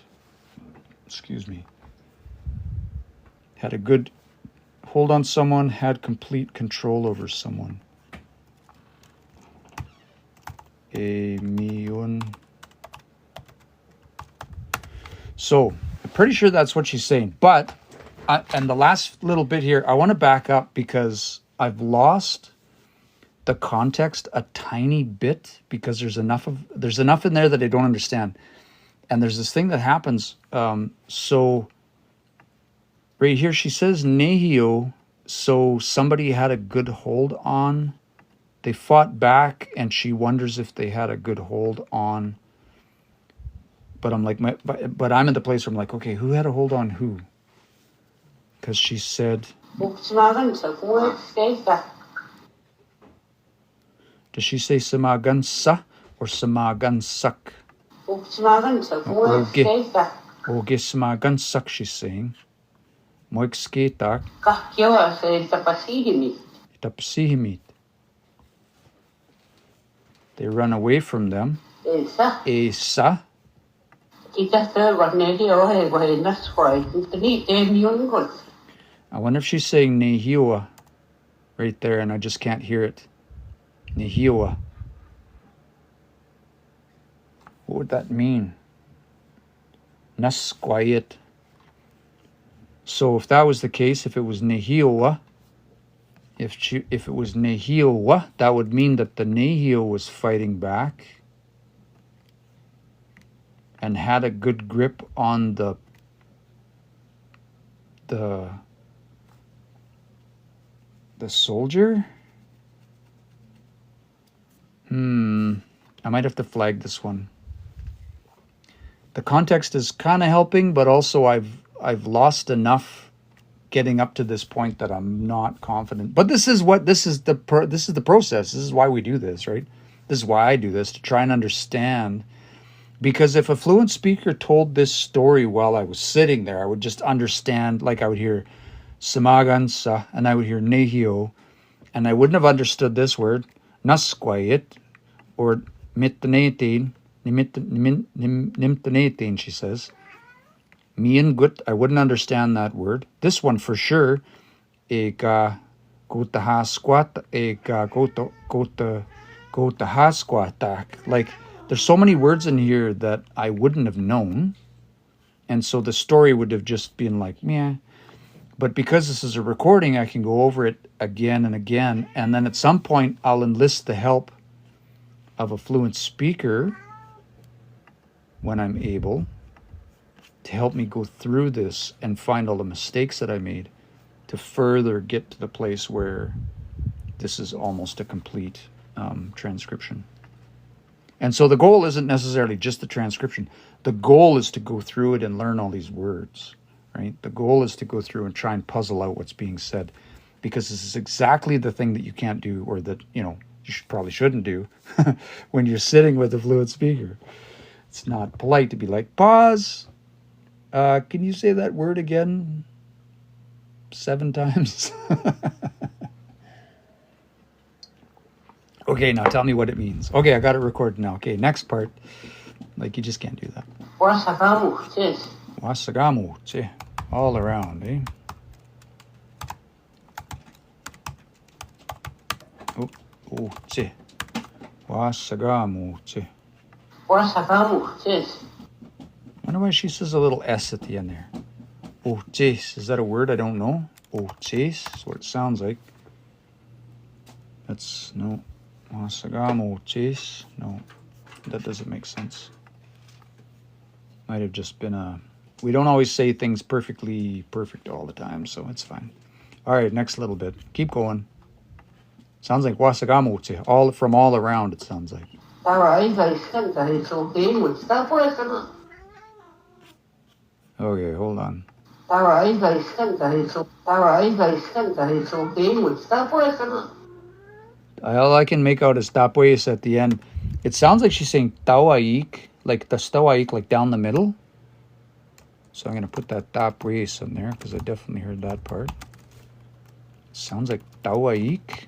had a good hold on someone, had complete control over someone. A miun. So I'm pretty sure that's what she's saying. But, and the last little bit here, I want to back up because I've lost the context a tiny bit because there's enough in there that I don't understand. And there's this thing that happens. So right here, she says nehio. So somebody had a good hold on. They fought back, and she wonders if they had a good hold on. But I'm like, but I'm in the place where I'm like, okay, who had a hold on who? Because she said. Does she say samagansa or samagansak? Oge samagansak, she's saying. Moiksketak. Tapasihimit. They run away from them. Esa. I wonder if she's saying nehiwa right there, and I just can't hear it. Nehiwa. What would that mean? Nusquiet. So if that was the case, if it was nehiwa, if it was nehiwa, that would mean that the nehio was fighting back and had a good grip on the soldier. I might have to flag this one. The context is kind of helping, but also I've lost enough getting up to this point that I'm not confident. But this is the process. This is why we do this, right? This is why I do this, to try and understand. Because if a fluent speaker told this story while I was sitting there, I would just understand. Like I would hear samagansa and I would hear nehio, and I wouldn't have understood this word nasquayit or mitanatin nimtanatin, she says. Mian gut, I wouldn't understand that word. This one for sure. Eka gotahasquat, eka gotahasquatak. Like, there's so many words in here that I wouldn't have known. And so the story would have just been like, meh. But because this is a recording, I can go over it again and again. And then at some point, I'll enlist the help of a fluent speaker when I'm able to help me go through this and find all the mistakes that I made to further get to the place where this is almost a complete transcription. And so the goal isn't necessarily just the transcription. The goal is to go through it and learn all these words, right? The goal is to go through and try and puzzle out what's being said, because this is exactly the thing that you can't do, or that, you probably shouldn't do when you're sitting with a fluent speaker. It's not polite to be like, pause. Can you say that word again 7 times? Okay, now tell me what it means. Okay, I got it recorded now. Okay, next part. Like, you just can't do that. Wasagamu, all around, eh? Oh, Wasagamu, I wonder why she says a little S at the end there. Oh, chase. Is that a word I don't know? Oh, chase. That's what it sounds like. That's, no. Wasagamo, chase. No, that doesn't make sense. Might have just been we don't always say things perfect all the time, so it's fine. All right, next little bit. Keep going. Sounds like Wasagamo, all from all around, it sounds like. Okay, hold on. All I can make out is tapues at the end. It sounds like she's saying tawaik, like the tawaik, like down the middle. So I'm going to put that tapues in there because I definitely heard that part. It sounds like tawaik.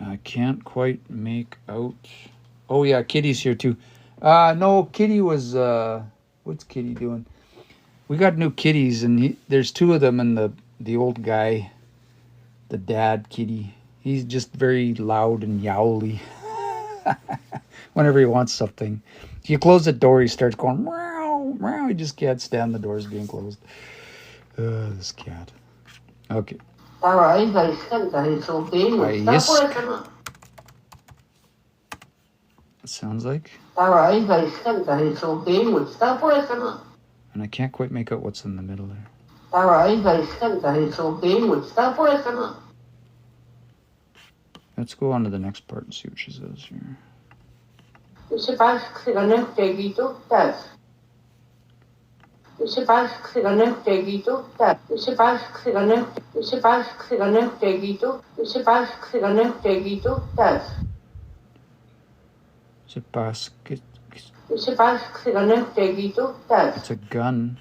I can't quite make out. Oh yeah, Kitty's here too. No, Kitty was. What's Kitty doing? We got new kitties, and there's 2 of them, and the old guy, the dad Kitty, he's just very loud and yowly. Whenever he wants something, if you close the door, he starts going meow meow. He just can't stand the doors being closed. This cat. Okay. It sounds like. And I can't quite make out what's in the middle there. Let's go on to the next part and see what she says here. It's a gun.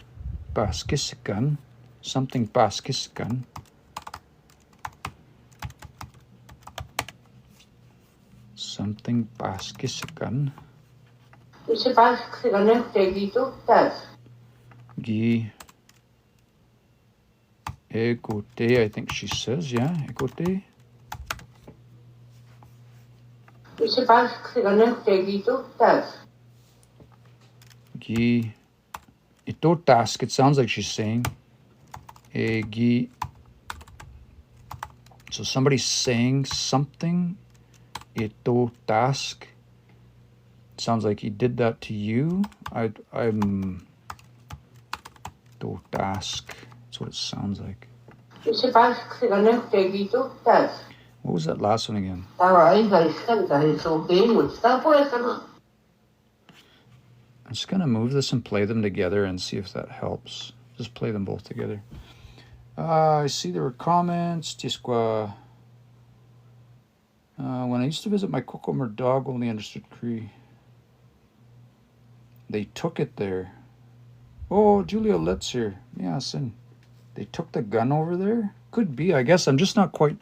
Baskis gun. Something baskis gun. Something baskis gun. Gi egote, I think she says, yeah, egote. Gi ito task, it sounds like she's saying. Gi. So somebody's saying something. Ito task. It sounds like he did that to you. I'm ito task. That's what it sounds like. What was that last one again? I'm just going to move this and play them together and see if that helps. Just play them both together. I see there were comments. When I used to visit my Kokomer dog, only understood Cree. They took it there. Oh, Julia Let's here. Yes, and they took the gun over there? Could be. I guess I'm just not quite...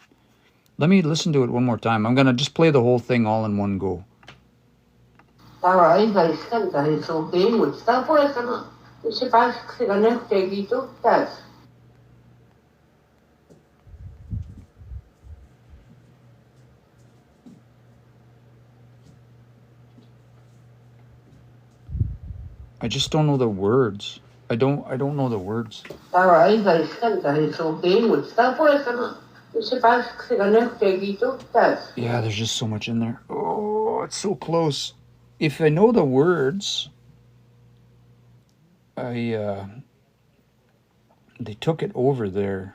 Let me listen to it one more time. I'm going to just play the whole thing all in one go. I just don't know the words. I don't know the words. Yeah, there's just so much in there. Oh, it's so close. If I know the words, they took it over there.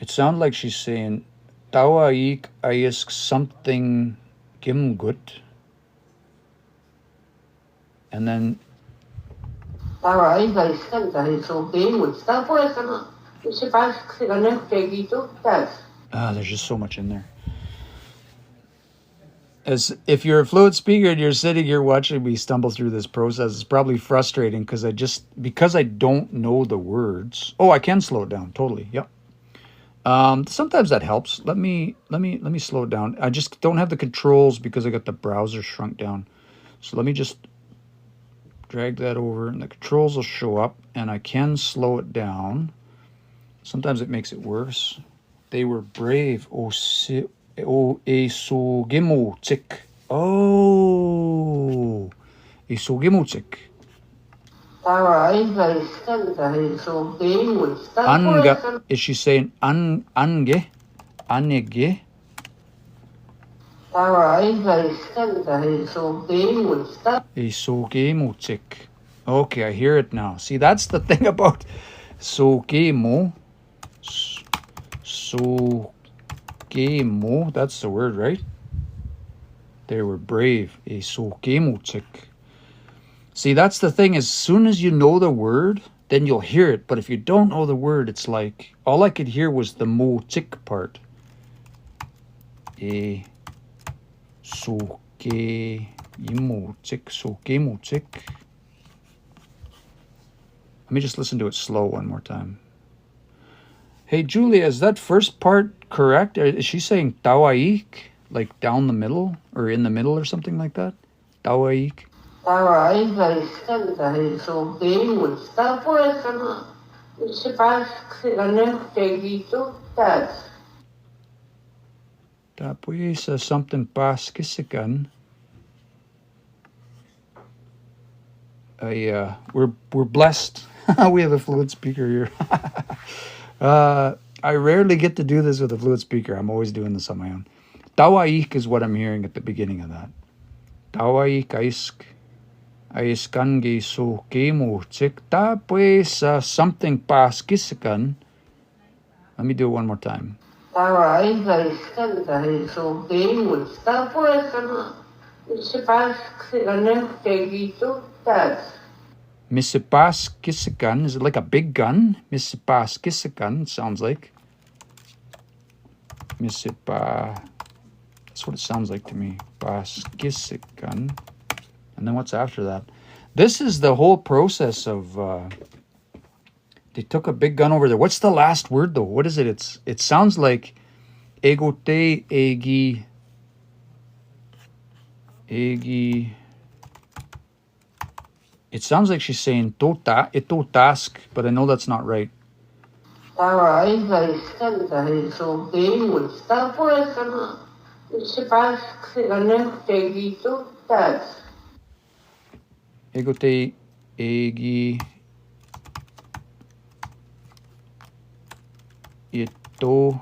It sounds like she's saying, Tawaik ayisk something gimgut. And then there's just so much in there. As if you're a fluent speaker and you're sitting here watching me stumble through this process, it's probably frustrating because I don't know the words. Oh, I can slow it down totally. Yep. Sometimes that helps. Let me slow it down. I just don't have the controls because I got the browser shrunk down. So let me just drag that over and the controls will show up and I can slow it down. Sometimes it makes it worse. They were brave. Oh, esogimotik. Oh, esogimotik. Anga, is she saying ange? Anege? Esogimotik. Okay, I hear it now. See, that's the thing about sogemo. Sogemo, that's the word, right? They were brave. Esogimotik. See, that's the thing. As soon as you know the word, then you'll hear it. But if you don't know the word, it's like, all I could hear was the mo-tik part. Sogimotik. Let me just listen to it slow one more time. Hey, Julia, is that first part correct? Is she saying tawaik? Like down the middle? Or in the middle or something like that? Tawaik? Tapos something pas kisikan. We're blessed. We have a fluent speaker here. I rarely get to do this with a fluent speaker. I'm always doing this on my own. Tawaik is what I'm hearing at the beginning of that. Tawaik aiskange so kemo tik tapos something pas kisikan. Let me do it one more time. Misipas kisikan, is it like a big gun? Misipas kisikan, sounds like. Misipa, that's what it sounds like to me. Pas kisikan. And then what's after that? This is the whole process of, they took a big gun over there. What's the last word though? What is it? It sounds like egote, egi. It sounds like she's saying tota, ito task, but I know that's not right. Egote egi ito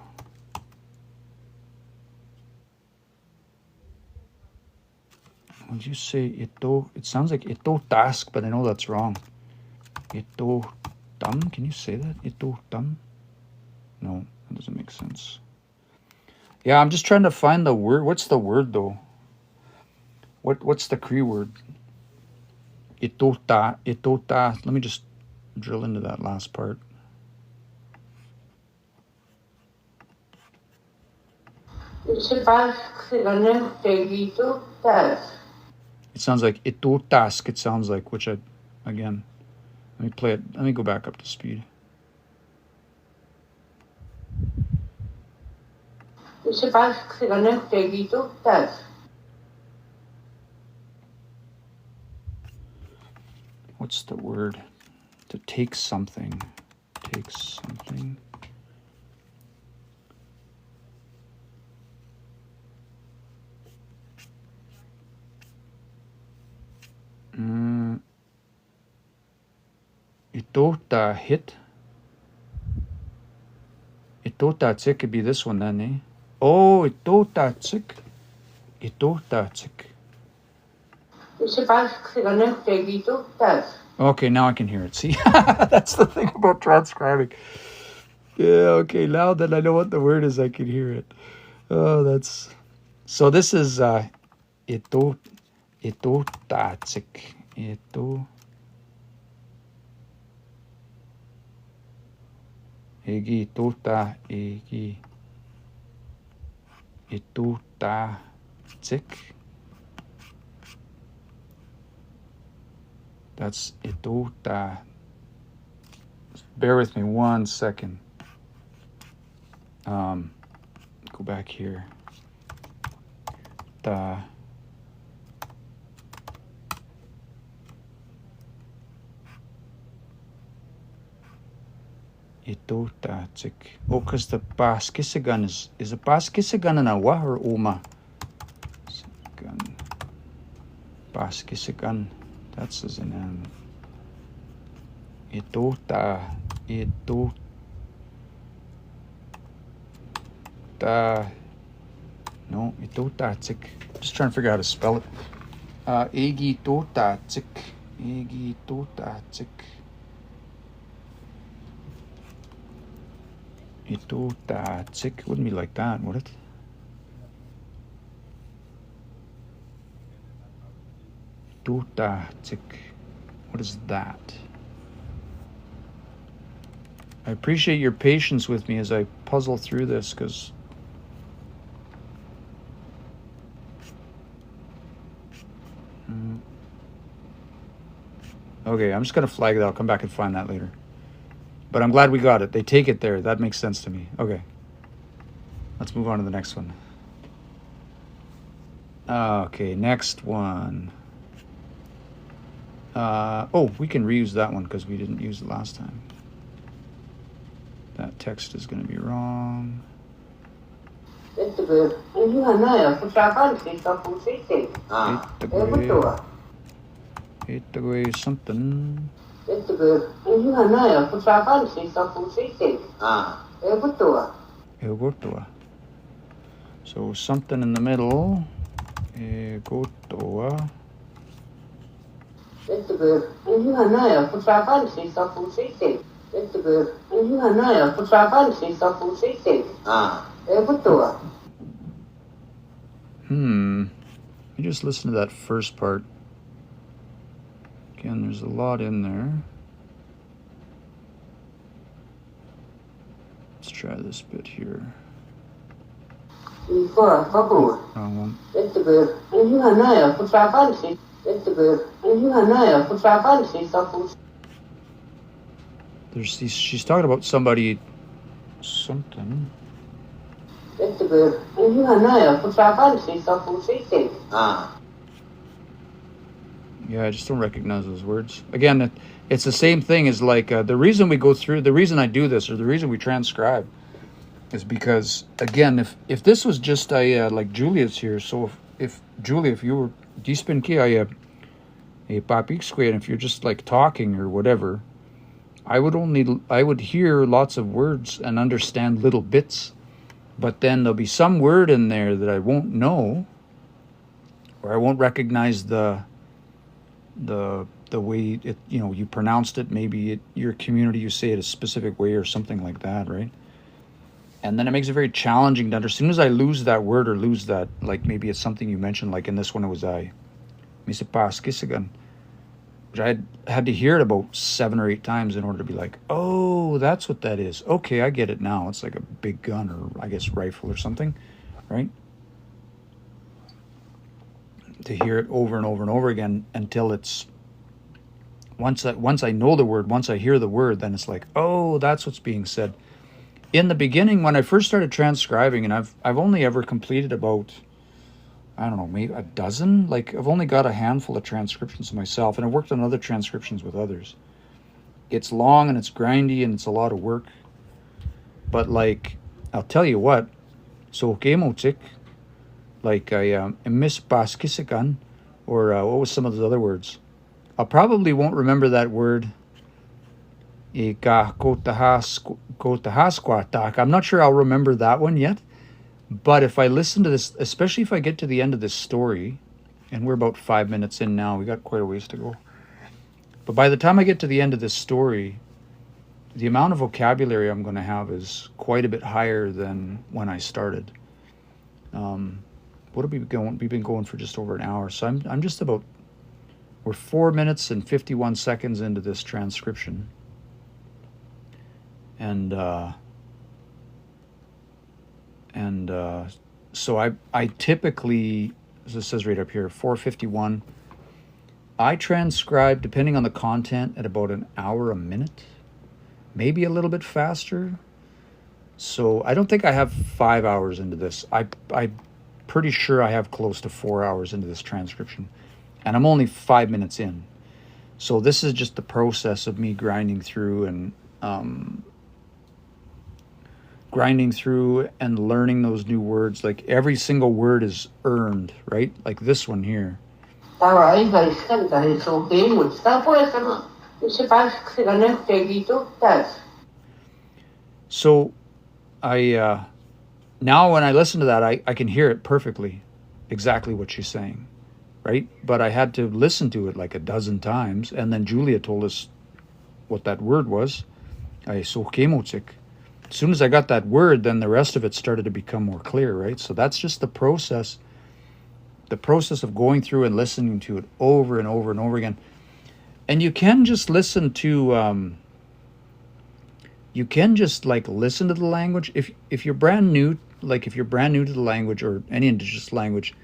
would you say ito? It sounds like ito task, but I know that's wrong. Ito tam, can you say that? Ito tam? No, That doesn't make sense. Yeah, I'm just trying to find the word. What's the word though? What's the Cree word? Itota. Let me just drill into that last part. It sounds like itotask. It sounds like, which again, let me play it. Let me go back up to speed. What's the word? To take something. Take something. Itota hit. Itota tick could be this one then, eh? Oh, itota tick. Itota tick. Okay, now I can hear it. See, that's the thing about transcribing. Yeah, okay, now that I know what the word is, I can hear it. Oh, that's... So this is itotatsik. Ito... Egi tota egi itotatsik. That's itota. Bear with me 1 second. Go back here. Ta. Itotatsik. Oh, because the Paskisigan is a Paskisigan an awa or uma? Paskisigan. That's as an itota. No, itotatsik. Just trying to figure out how to spell it. Egi totatsik. Egi totatsik. Itotatsik. Wouldn't be like that, would it? Totatsik. What is that? I appreciate your patience with me as I puzzle through this, because okay, I'm just going to flag it. I'll come back and find that later. But I'm glad we got it. They take it there. That makes sense to me. Okay. Let's move on to the next one. Okay, next one. Oh, we can reuse that one because we didn't use it last time. That text is going to be wrong. Itagwe something. Egotoa. So something in the middle. Egotoa. You just listen to that first part. Again, there's a lot in there. Let's try this bit here. Wrong one. She's talking about somebody, something. Yeah, I just don't recognize those words. Again, it's the same thing as like the reason we go through, the reason I do this, or the reason we transcribe, is because, again, if this was just like Julia's here, so if Julia, if you were a papik square, and if you're just like talking or whatever, I would hear lots of words and understand little bits, but then there'll be some word in there that I won't know, or I won't recognize the way it, you pronounced it. Maybe your community, you say it a specific way or something like that, right? And then it makes it very challenging to understand. As soon as I lose that word or lose that, like maybe it's something you mentioned, like in this one it was I, Misipaskisigan, which I had to hear it about 7 or 8 times in order to be like, oh, that's what that is. Okay, I get it now. It's like a big gun or I guess rifle or something, right? To hear it over and over and over again until it's, once I know the word, once I hear the word, then it's like, oh, that's what's being said. In the beginning, when I first started transcribing, and I've only ever completed about, I don't know, maybe a dozen. Like I've only got a handful of transcriptions myself, and I've worked on other transcriptions with others. It's long and it's grindy and it's a lot of work. But like, I'll tell you what. So gemotik, like I miss baskisikan, or what was some of the other words? I probably won't remember that word. I'm not sure I'll remember that one yet. But if I listen to this, especially if I get to the end of this story, and we're about 5 minutes in now, we got quite a ways to go. But by the time I get to the end of this story, the amount of vocabulary I'm going to have is quite a bit higher than when I started. What have we been going? We've been going for just over an hour. So I'm just about, we're 4 minutes and 51 seconds into this transcription. And so I typically, as it says right up here, 4:51, I transcribe, depending on the content, at about an hour a minute, maybe a little bit faster. So I don't think I have 5 hours into this. I'm pretty sure I have close to 4 hours into this transcription, and I'm only 5 minutes in. So this is just the process of me grinding through and learning those new words. Like every single word is earned, right? Like this one here. So I now when I listen to that, I can hear it perfectly, exactly what she's saying, right? But I had to listen to it like a dozen times, and then Julia told us what that word was. As soon as I got that word, then the rest of it started to become more clear, right? So that's just the process of going through and listening to it over and over and over again. And you can just listen to, you can just like listen to the language. If you're brand new, like if you're brand new to the language or any indigenous language,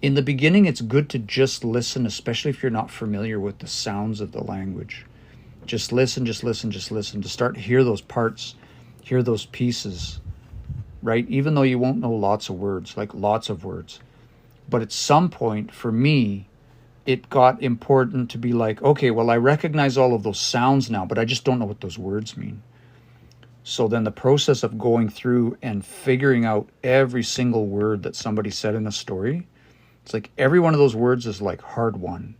in the beginning, it's good to just listen, especially if you're not familiar with the sounds of the language. Just listen, to start to hear those parts, hear those pieces, right? Even though you won't know lots of words, like lots of words. But at some point, for me, it got important to be like, okay, well, I recognize all of those sounds now, but I just don't know what those words mean. So then the process of going through and figuring out every single word that somebody said in a story, it's like every one of those words is like hard won,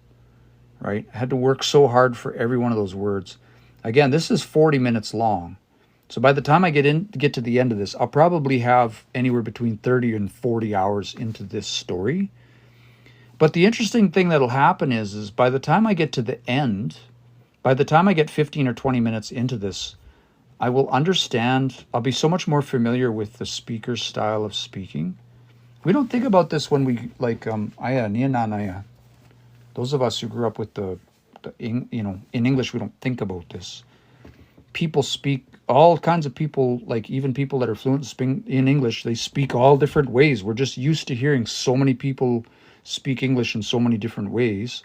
right? I had to work so hard for every one of those words. Again, this is 40 minutes long. So by the time I get to the end of this, I'll probably have anywhere between 30 and 40 hours into this story. But the interesting thing that'll happen is by the time I get to the end, by the time I get 15 or 20 minutes into this, I will understand, I'll be so much more familiar with the speaker's style of speaking. We don't think about this when we, like, those of us who grew up with in English, we don't think about this. People speak, all kinds of people, like even people that are fluent in English, they speak all different ways. We're just used to hearing so many people speak English in so many different ways.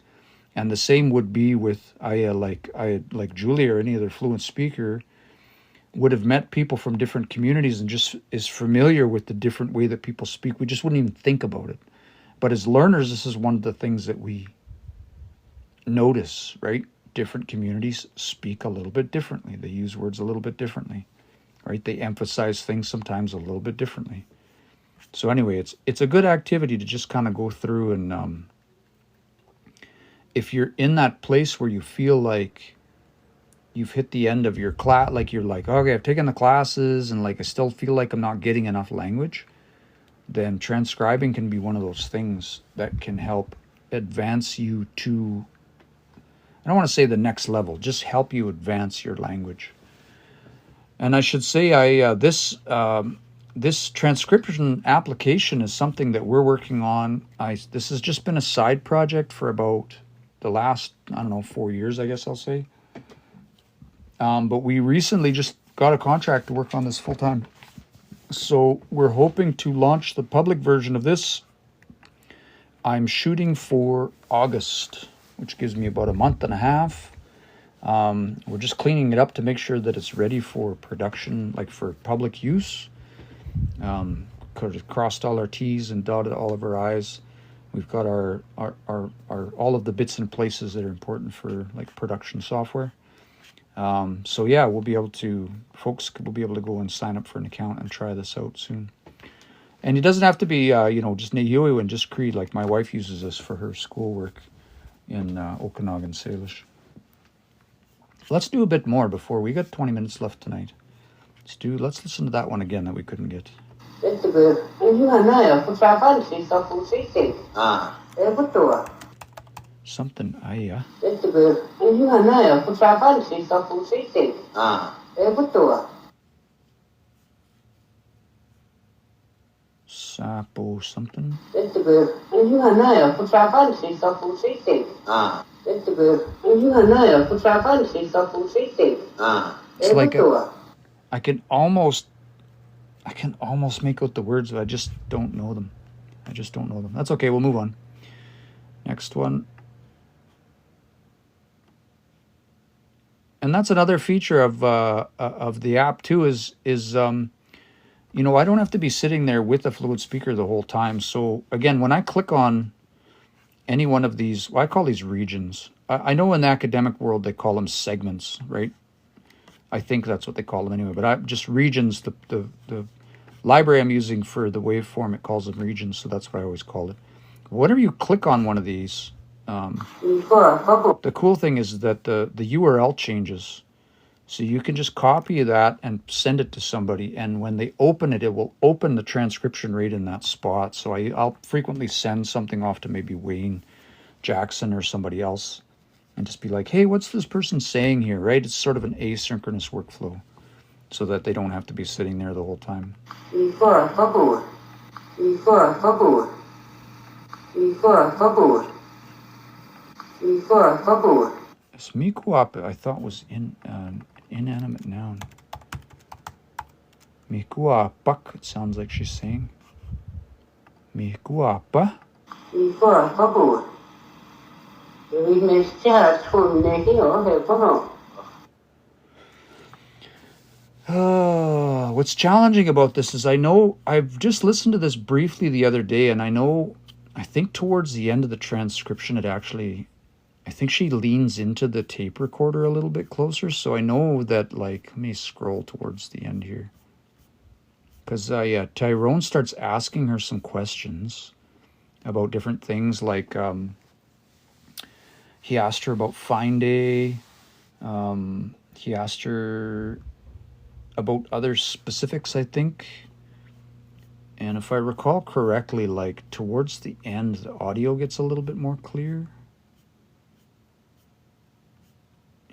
And the same would be with like Julia or any other fluent speaker would have met people from different communities and just is familiar with the different way that people speak. We just wouldn't even think about it. But as learners, this is one of the things that we notice, right? Different communities speak a little bit differently. They use words a little bit differently, right? They emphasize things sometimes a little bit differently. So anyway, it's a good activity to just kind of go through and if you're in that place where you feel like you've hit the end of your class, like you're like, okay, I've taken the classes and like I still feel like I'm not getting enough language, then transcribing can be one of those things that can help advance you to, I don't want to say the next level, just help you advance your language. And I should say, this transcription application is something that we're working on. This has just been a side project for about the last, 4 years, I guess I'll say. But we recently just got a contract to work on this full time. So we're hoping to launch the public version of this. I'm shooting for August, which gives me about a month and a half. We're just cleaning it up to make sure that it's ready for production, like for public use. Crossed all our T's and dotted all of our I's. We've got our all of the bits and places that are important for like production software. So yeah, folks will be able to go and sign up for an account and try this out soon. And it doesn't have to be, just Nihiwi and just Cree. Like my wife uses this for her schoolwork in Okanagan Salish. Let's do a bit more before we got 20 minutes left tonight. Let's listen to that one again that we couldn't get. Something aya. Sapo something. It's like I can almost make out the words, but I just don't know them. That's okay. We'll move on. Next one. And that's another feature of the app too. Is I don't have to be sitting there with a fluid speaker the whole time. So again, when I click on any one of these, I call these regions. I know in the academic world they call them segments, right? I think that's what they call them anyway. But just regions. The library I'm using for the waveform, it calls them regions, so that's what I always call it. Whenever you click on one of these, the cool thing is that the URL changes. So you can just copy that and send it to somebody, and when they open it, it will open the transcription right in that spot. So I'll frequently send something off to maybe Wayne Jackson or somebody else and just be like, hey, what's this person saying here, right? It's sort of an asynchronous workflow so that they don't have to be sitting there the whole time. This mikuapa I thought was in inanimate noun. Mikuapak, it sounds like she's saying. Mikuapa. What's challenging about this is I've just listened to this briefly the other day, and I think towards the end of the transcription I think she leans into the tape recorder a little bit closer, so I know that, let me scroll towards the end here. Because Tyrone starts asking her some questions about different things, like he asked her about Fineday. He asked her about other specifics, I think. And if I recall correctly, towards the end, the audio gets a little bit more clear.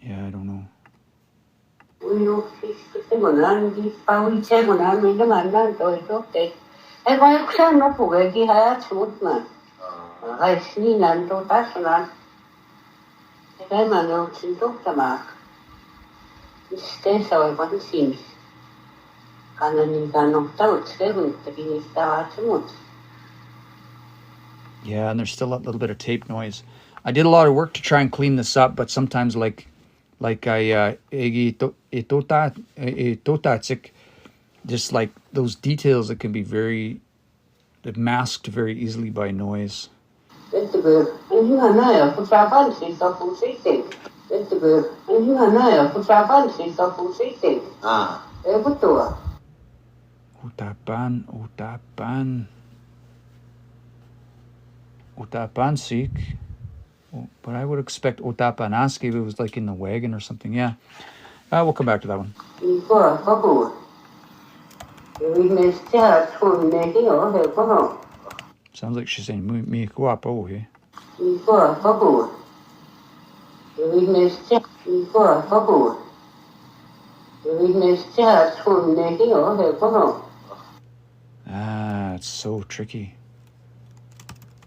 Yeah, I don't know. Yeah, and there's still a little bit of tape noise. I did a lot of work to try and clean this up, but sometimes just like those details that can be masked very easily by noise. Utapan Sikh. But I would expect Otapanaski if it was in the wagon or something. Yeah. We'll come back to that one. Sounds like she's saying mi guapo here. Ah, it's so tricky.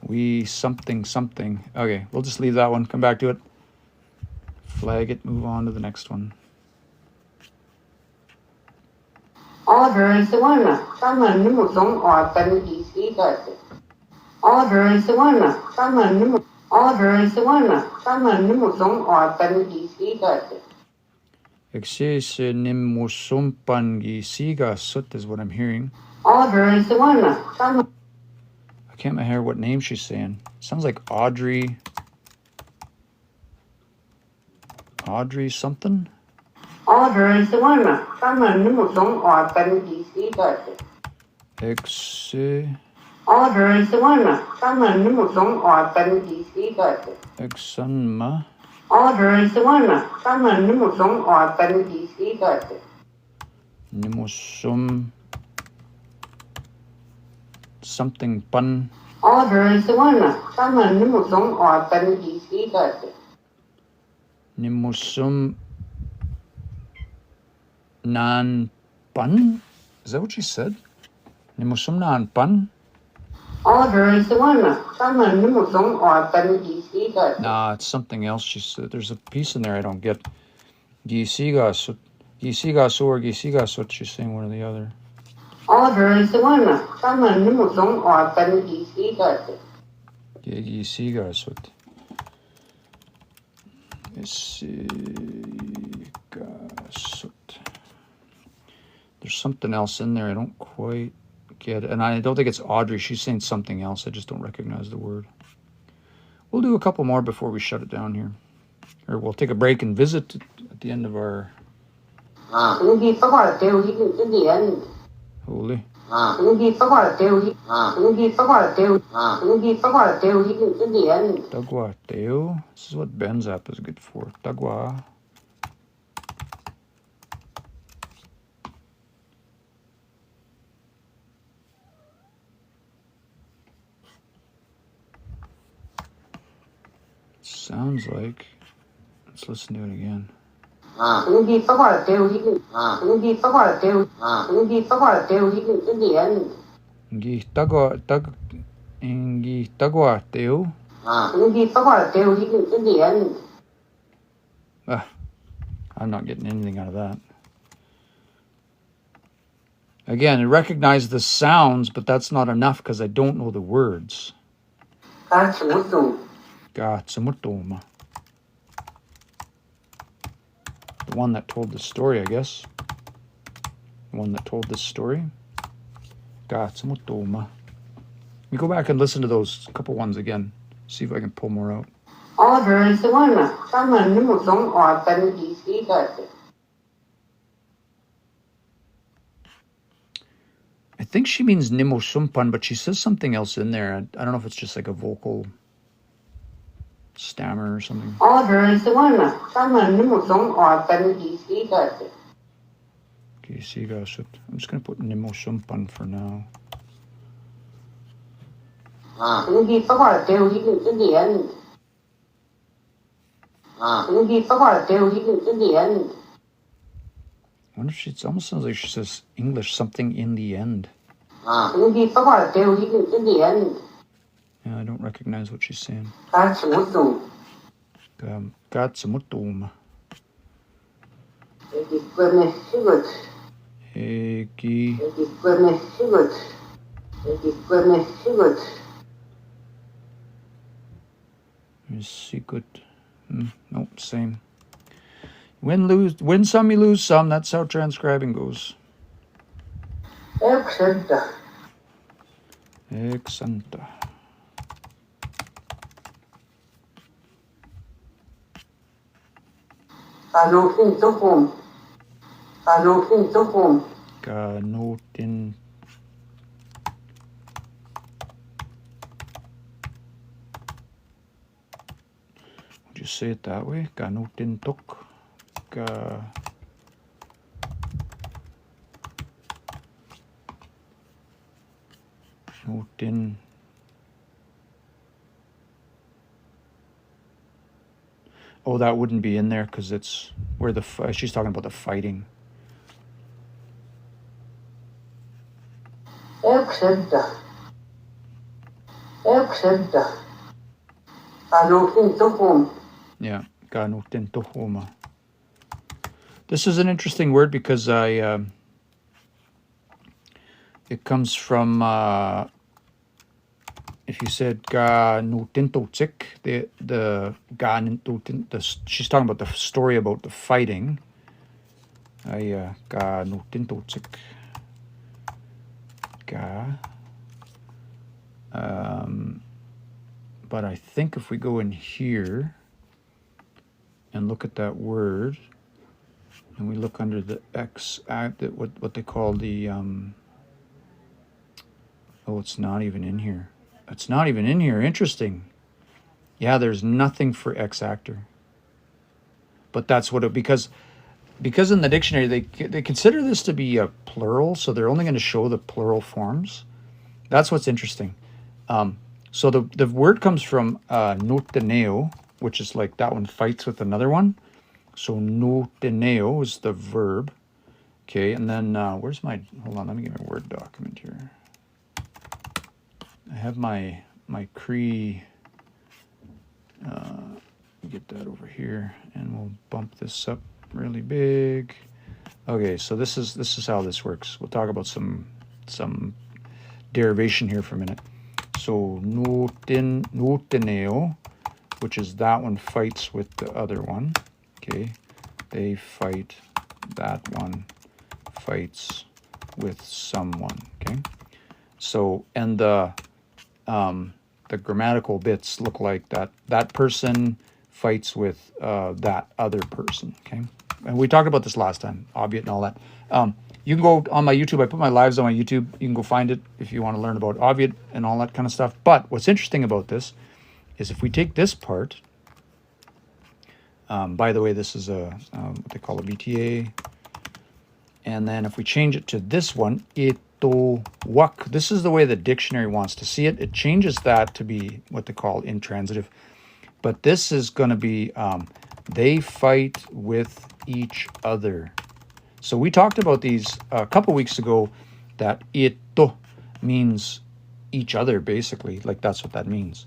We something something. Okay, we'll just leave that one. Come back to it. Flag it. Move on to the next one. Order is one. Someone new song or pen is eager. Order is one. Someone new. Order is one. Someone new song or pen is eager. Exese nimusumpangi siga sut is what I'm hearing. Order is one. Someone. I can't hear what name she's saying. Sounds like Audrey. Audrey something? Order is one. Someone new song or pen is eager. Exe. Order is one. Someone new song or pen is eager. Exanma. Order is one. Someone new song or pen is eager. Nimusum. Something pun. Order is one. Someone new song or pen is eager. Nimusum. Nan pun? Is that what she said? Nimusum nan pun? Order is one. Someone new song or pen is eager. Nah, it's something else she said. There's a piece in there I don't get. Gisigasut. Gisigasu or gisigasut, she's saying one or the other. Order is one. Someone new song or pen is eager. Gisigasut. Gisigasut. There's something else in there I don't quite get. And I don't think it's Audrey. She's saying something else. I just don't recognize the word. We'll do a couple more before we shut it down here. Or we'll take a break and visit at the end of our... Holy. Dagwa Teo. This is what Ben's app is good for. Dagwa. Sounds like. Let's listen to it again. Ingi tagwa teo. I'm not getting anything out of that. Again, I recognize the sounds, but that's not enough because I don't know the words. Gatsamutoma. The one that told the story, I guess. The one that told this story. Gatsamutoma. Let me go back and listen to those couple ones again. See if I can pull more out. Order is one. Someone new song or pen is eager. I think she means Nimosumpan, but she says something else in there. I don't know if it's just like a vocal stammer or something. Order is one. Someone new song or pen is eager. I'm just going to put Nimosumpan for now. I wonder if it almost sounds like she says English, something in the end. Yeah, I don't recognize what she's saying. Gatsamutoma. Egi. Secret. Nope, same. Win some, you lose some. That's how transcribing goes. Excellent. Ganotin. Would you say it that way? Ganotin tok. Notin. Oh, that wouldn't be in there because it's where she's talking about the fighting. Order Except, Kanutin Tukum. Yeah, ganutin tohoma. This is an interesting word because it comes from, if you said ganutintotik, she's talking about the story about the fighting. Ganutintotik. But I think if we go in here and look at that word, and we look under the X, what they call the, oh, it's not even in here. It's not even in here. Interesting. Yeah, there's nothing for X actor. But that's what it, because in the dictionary, they consider this to be a plural, so they're only going to show the plural forms. That's what's interesting. So the word comes from noteneo, which is like that one fights with another one. So noteneo is the verb. Okay, and then where's my, hold on, let me get my Word document here. I have my Cree, get that over here, and we'll bump this up really big. Okay, so this is how this works. We'll talk about some derivation here for a minute. So noteneo, which is that one fights with the other one. Okay, they fight, that one fights with someone. Okay, so, and the grammatical bits look like that person fights with that other person. Okay, and we talked about this last time, obviate and all that. You can go on my YouTube. I put my lives on my YouTube. You can go find it if you want to learn about obviate and all that kind of stuff. But what's interesting about this is if we take this part, by the way, this is what they call a BTA. And then if we change it to this one, ito wak, this is the way the dictionary wants to see it. It changes that to be what they call intransitive. But this is going to be, they fight with each other. So we talked about these a couple weeks ago, that ito means each other, basically. Like that's what that means.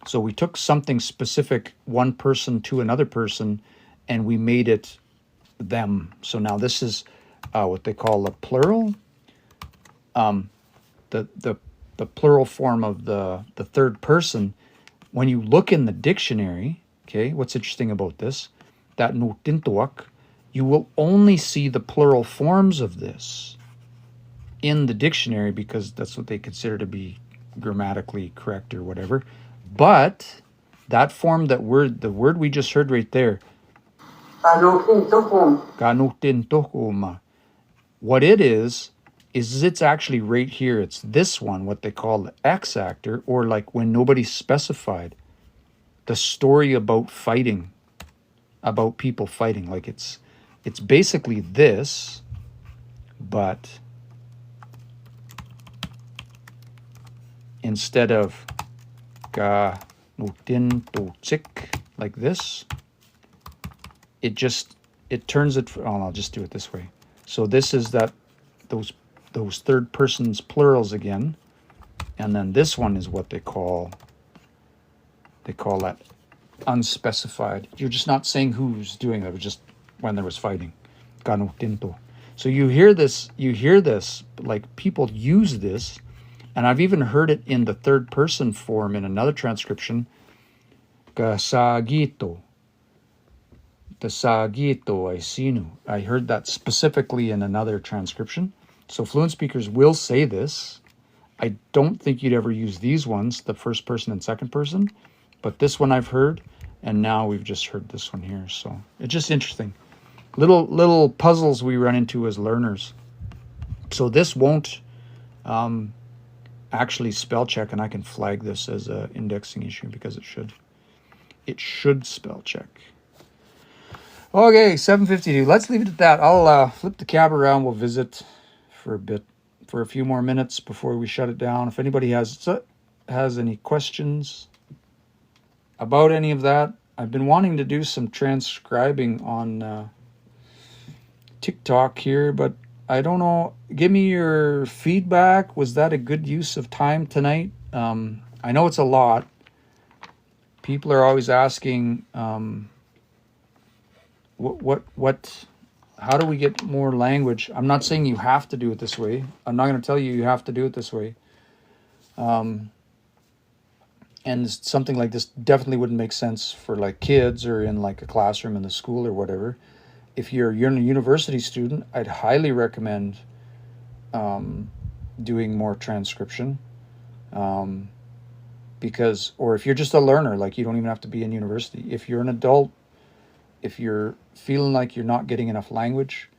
So we took something specific, one person to another person, and we made it them. So now this is what they call a plural. The plural form of the third person. When you look in the dictionary, okay, what's interesting about this, that notintuak, you will only see the plural forms of this in the dictionary because that's what they consider to be grammatically correct or whatever. But that form, the word we just heard right there, ganutintokum, what it is it's actually right here. It's this one, what they call the X actor, or like when nobody's specified, the story about fighting, about people fighting. Like it's basically this, but instead of ganutintotik like this, it turns it. Oh, I'll just do it this way. So this is those third persons plurals again, and then this one is what they call that unspecified. You're just not saying who's doing it. It was just when there was fighting. Ganutinto. So you hear this, like people use this, and I've even heard it in the third person form in another transcription. Gasagito. The sagito aisinu. I heard that specifically in another transcription. So fluent speakers will say this. I don't think you'd ever use these ones, the first person and second person, but this one I've heard, and now we've just heard this one here. So it's just interesting. Little puzzles we run into as learners. So this won't actually spell check, and I can flag this as an indexing issue because it should. It should spell check. Okay, 7:52. Let's leave it at that. I'll flip the cab around. We'll visit for a few more minutes before we shut it down. If anybody has any questions about any of that, I've been wanting to do some transcribing on TikTok here, but I don't know. Give me your feedback. Was that a good use of time tonight? I know it's a lot. People are always asking, what, how do we get more language? I'm not saying you have to do it this way. I'm not going to tell you have to do it this way. And something like this definitely wouldn't make sense for like kids or in like a classroom in the school or whatever. If you're a university student, I'd highly recommend doing more transcription. Because, or if you're just a learner, like you don't even have to be in university. If you're an adult, if you're feeling like you're not getting enough language,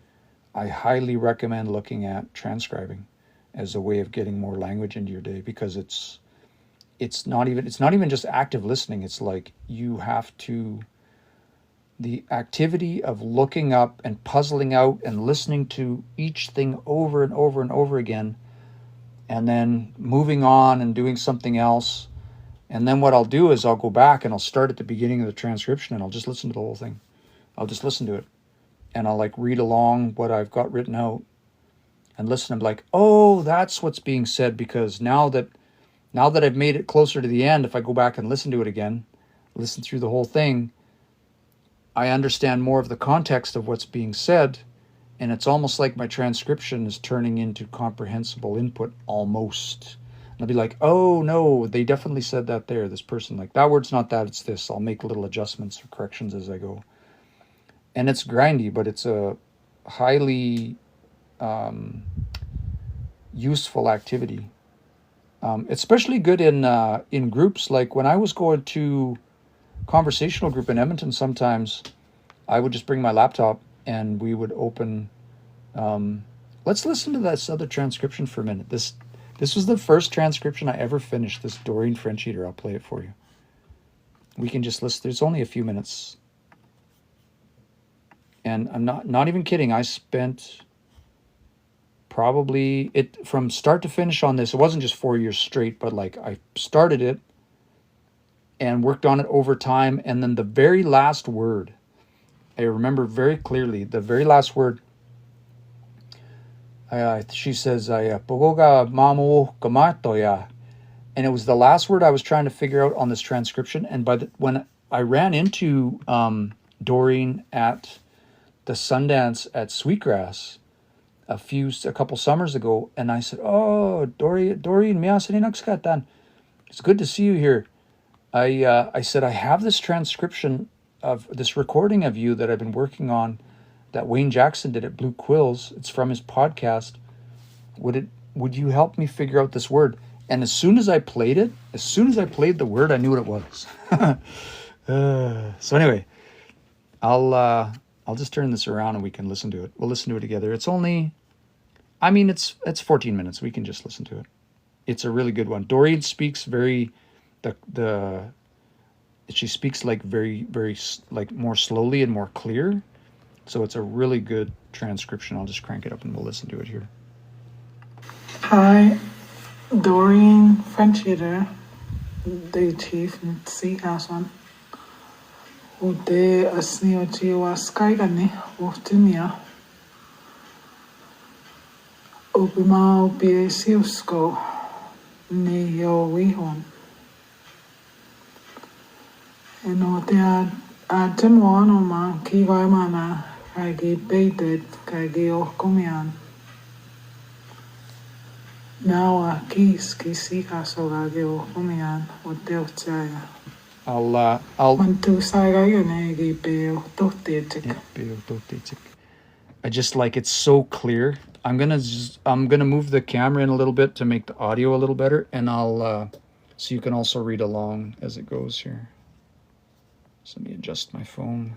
I highly recommend looking at transcribing as a way of getting more language into your day, because it's not even just active listening. It's like you have to, the activity of looking up and puzzling out and listening to each thing over and over and over again, and then moving on and doing something else. And then what I'll do is I'll go back and I'll start at the beginning of the transcription and I'll just listen to the whole thing. I'll just listen to it. And I'll like read along what I've got written out and listen. I'm like, oh, that's what's being said, because now that I've made it closer to the end, if I go back and listen to it again, listen through the whole thing, I understand more of the context of what's being said. And it's almost like my transcription is turning into comprehensible input almost. And I'll be like, oh no, they definitely said that there. This person, like, that word's not that, it's this. I'll make little adjustments or corrections as I go. And it's grindy, but it's a highly useful activity. Especially good in groups. Like when I was going to conversational group in Edmonton, sometimes I would just bring my laptop and we would open. Let's listen to this other transcription for a minute. This was the first transcription I ever finished, this Doreen French Eater. I'll play it for you. We can just listen. There's only a few minutes. And I'm not even kidding. I spent probably it from start to finish on this. It wasn't just 4 years straight, but like I started it and worked on it over time. And then the very last word, I remember very clearly, the very last word, she says, "Pogoga mamu kamatoya," and it was the last word I was trying to figure out on this transcription. And when I ran into Doreen at the Sundance at Sweetgrass a couple summers ago, and I said, "Oh, Doreen, it's good to see you here." I said, "I have this transcription of this recording of you that I've been working on, that Wayne Jackson did at Blue Quills. It's from his podcast. Would you help me figure out this word?" And as soon as I played the word, I knew what it was. So anyway, I'll just turn this around and we can listen to it. We'll listen to it together. It's only, it's 14 minutes. We can just listen to it. It's a really good one. Doreen speaks she speaks like very, very like more slowly and more clear. So it's a really good transcription. I'll just crank it up and we'll listen to it here. Hi, Doreen French Eater, the chief in Seahason. Ude asniochi waskaigani uftinia. Upima upi siusko ni yo wihon. Eno te atemoano ma ki vaimana kagi baited kagi ohkomian. Now kis kisikaso kagi ohkomian udeotsaya. I'll I just like it's so clear. I'm gonna move the camera in a little bit to make the audio a little better, and I'll so you can also read along as it goes here. So let me adjust my phone.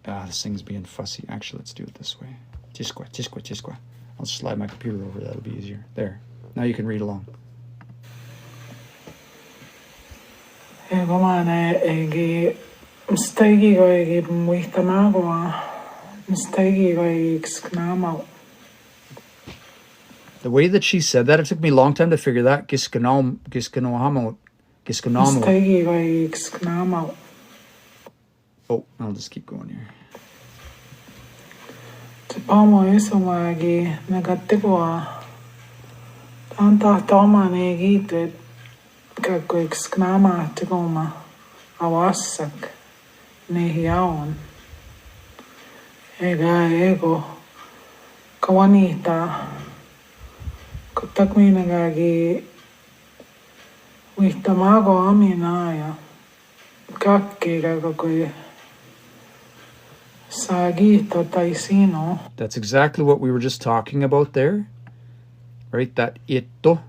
This thing's being fussy. Actually, let's do it this way. Chisqua. I'll slide my computer over. That'll be easier. There. Now you can read along. The way that she said that, it took me a long time to figure that. Giskanamo. Oh, I'll just keep going here. Te pamo isomagi nagatikua. Tanta toma negite kakuiks knama tikoma awasak nehiaon. Ega ego kawanita kutakminagagi wihtamago aminaya kakkega kakui sagito taisino. That's exactly what we were just talking about there, right? That ito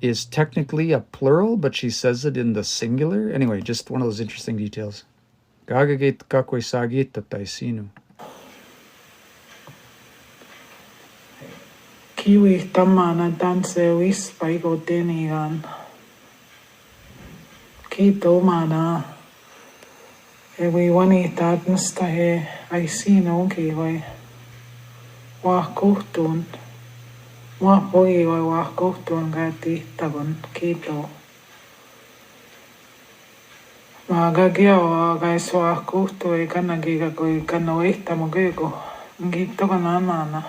is technically a plural, but she says it in the singular. Anyway, just one of those interesting details. Gagagit kakwe sagito taisino. Kiwi tamana danse wispaigo tenigan. Kito mana. Ewi wanita nstahe aisino kiwi. Wahkuhtun. Wahpoi wahkuhtun gati tagon kito. Magagiawa gais wahkuhtu e kanagiga koi kanoita mogego. Ngito kananana.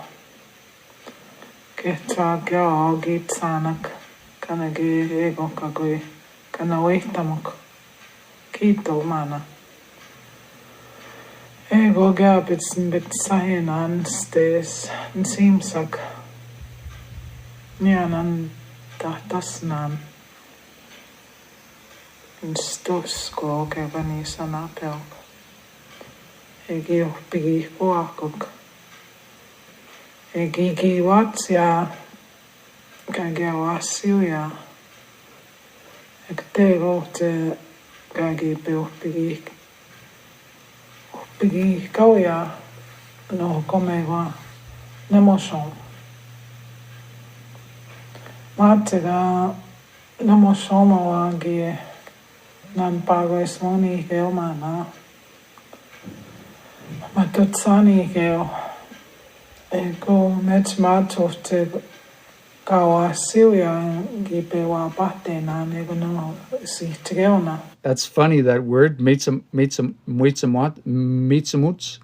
Ketsagia gitsanak kanagi ego kakoi kanoitamok. Kito mana. Ego gabits bitsahinan stes nsimsak. Nianan tahtasnan. Stusko kevani sanapelk. Egi pigi puakuk. Egi watsia kage wasiuja. Ektego te kage pigi kauja no komeva nemoson. Matsega nemosoma wagi nan pagois moni keo mana. Matutsani keo. Ego metsmatsuf te kawasiuja gipewa pahtena nego no sihtigeona. That's funny, that word, meitsamuts.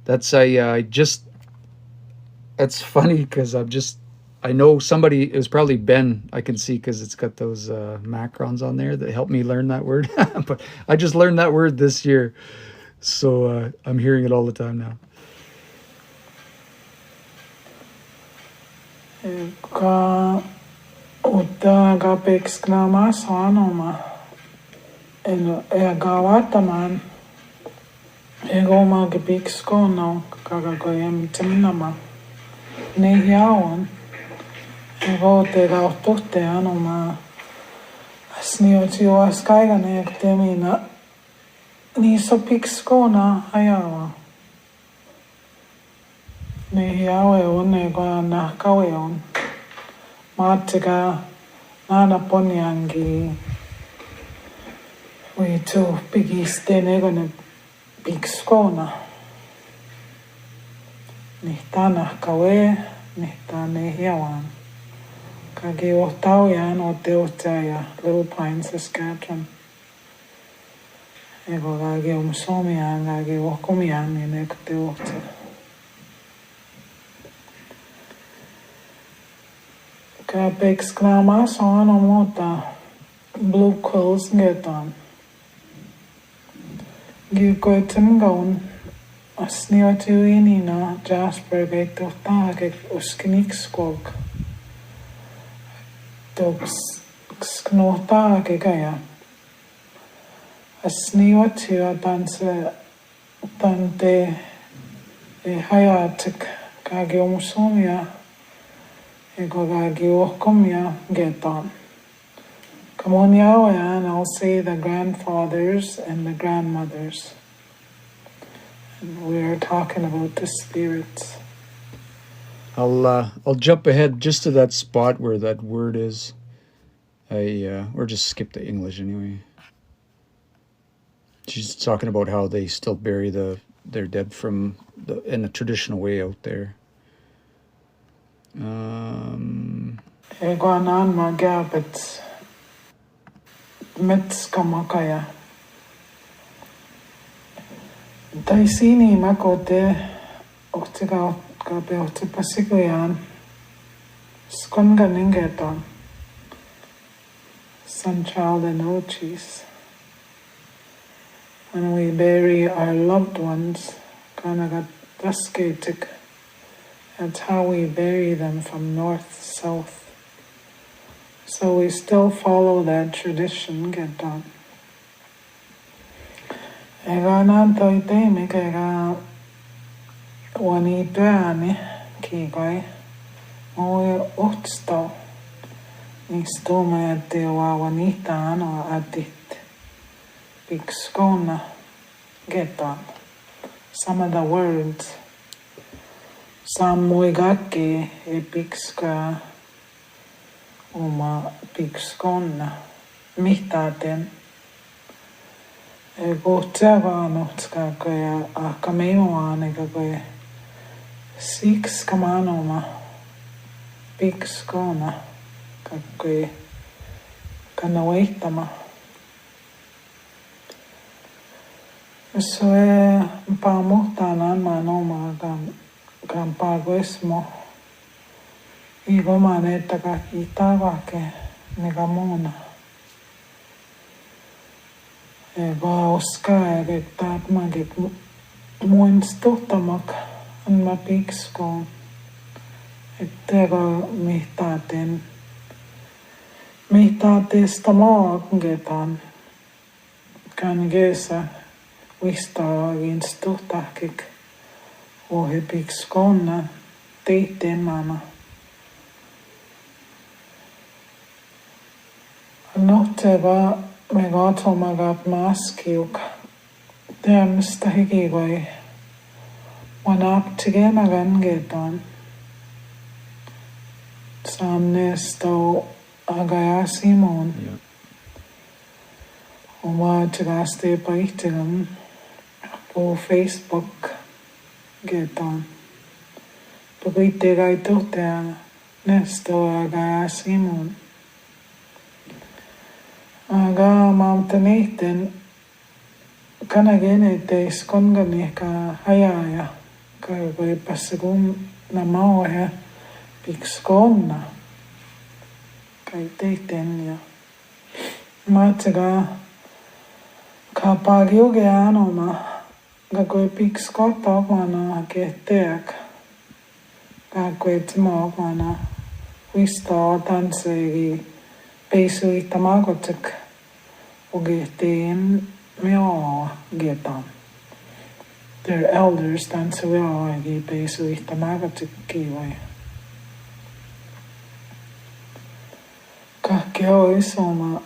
That's that's funny because I know somebody, it was probably Ben, I can see because it's got those macrons on there that helped me learn that word. But I just learned that word this year. So I'm hearing it all the time now. Ka uta gapex knama sanoma. En gawataman. Ego magipix kono kagagoyem timinama. Nehiaon. Ego te gaututte anoma. Asniotio askaigane temina. Niso pix kona hayawa. Nehiawe on ego nahkawe on. Matiga nana ponyangi. We to pigi stenego pix kona. Nihta nahkawe, nihta nehiawan. Kage Otaoyan o Teotaya, Little Pine, Saskatchewan. Ego gage umsomian, gage wakomian in Ekteota. Kape exclamação mota blue quills getan. Gilkoitem gaun asniotu inina Jasper geitotake usknikskog. Toks sknotake gaya. Asniotu danse tante hayatik kage umsomia. Ego gage okomia getan. And I'll say the grandfathers and the grandmothers. And we're talking about the spirits. I'll jump ahead just to that spot where that word is. Or just skip the English anyway. She's talking about how they still bury their dead in a traditional way out there. Eguanan magabet. Metskamakaya. Taisini makote Otiga Gabi Pasiguyan Skunganingeton Sunchild and Ochis. When we bury our loved ones, Kanagat Daskatik, that's how we bury them from north, south. So we still follow that tradition, get on. Ega nantoy temik ega wanituani kikoi moi utsto nistume ati wa wanitaan o adit pikskona get on. Some of the words Samuigaki e pikska oma pikskonna mihtaten e gotsevanotka koja akameoanega koja six kamanoma pikskona kakkoja kanawaittama so e paamuhtanan manoma kan paagoismo igoma nettaka itavake negamona ega oska eget magit muinstuttamak anma pikskoon ettega mihtaatesta maagetan kan gesa vistagin stuttahkik ohi pikskoonna teittemana. Nohteva me katsomagat maskiuk teemistä hikivai vanaptigenagan getan samnesto agaya simon oma tjagaste paihtigan på Facebook getan pagittegai tohteana nesto agaya simon aga maamtanehten kanageneteis konganihka hajaja kai passagun namaohe pikskonna kai teiten ja maatsaga kapagiuge anoma kai pikskotta omana kehteek kai timoomana vista tansegi peisuittamagotsek ogehteen mea getan. Their elders tansujaagi peisuittamagotseki vai. Kahkeo isoma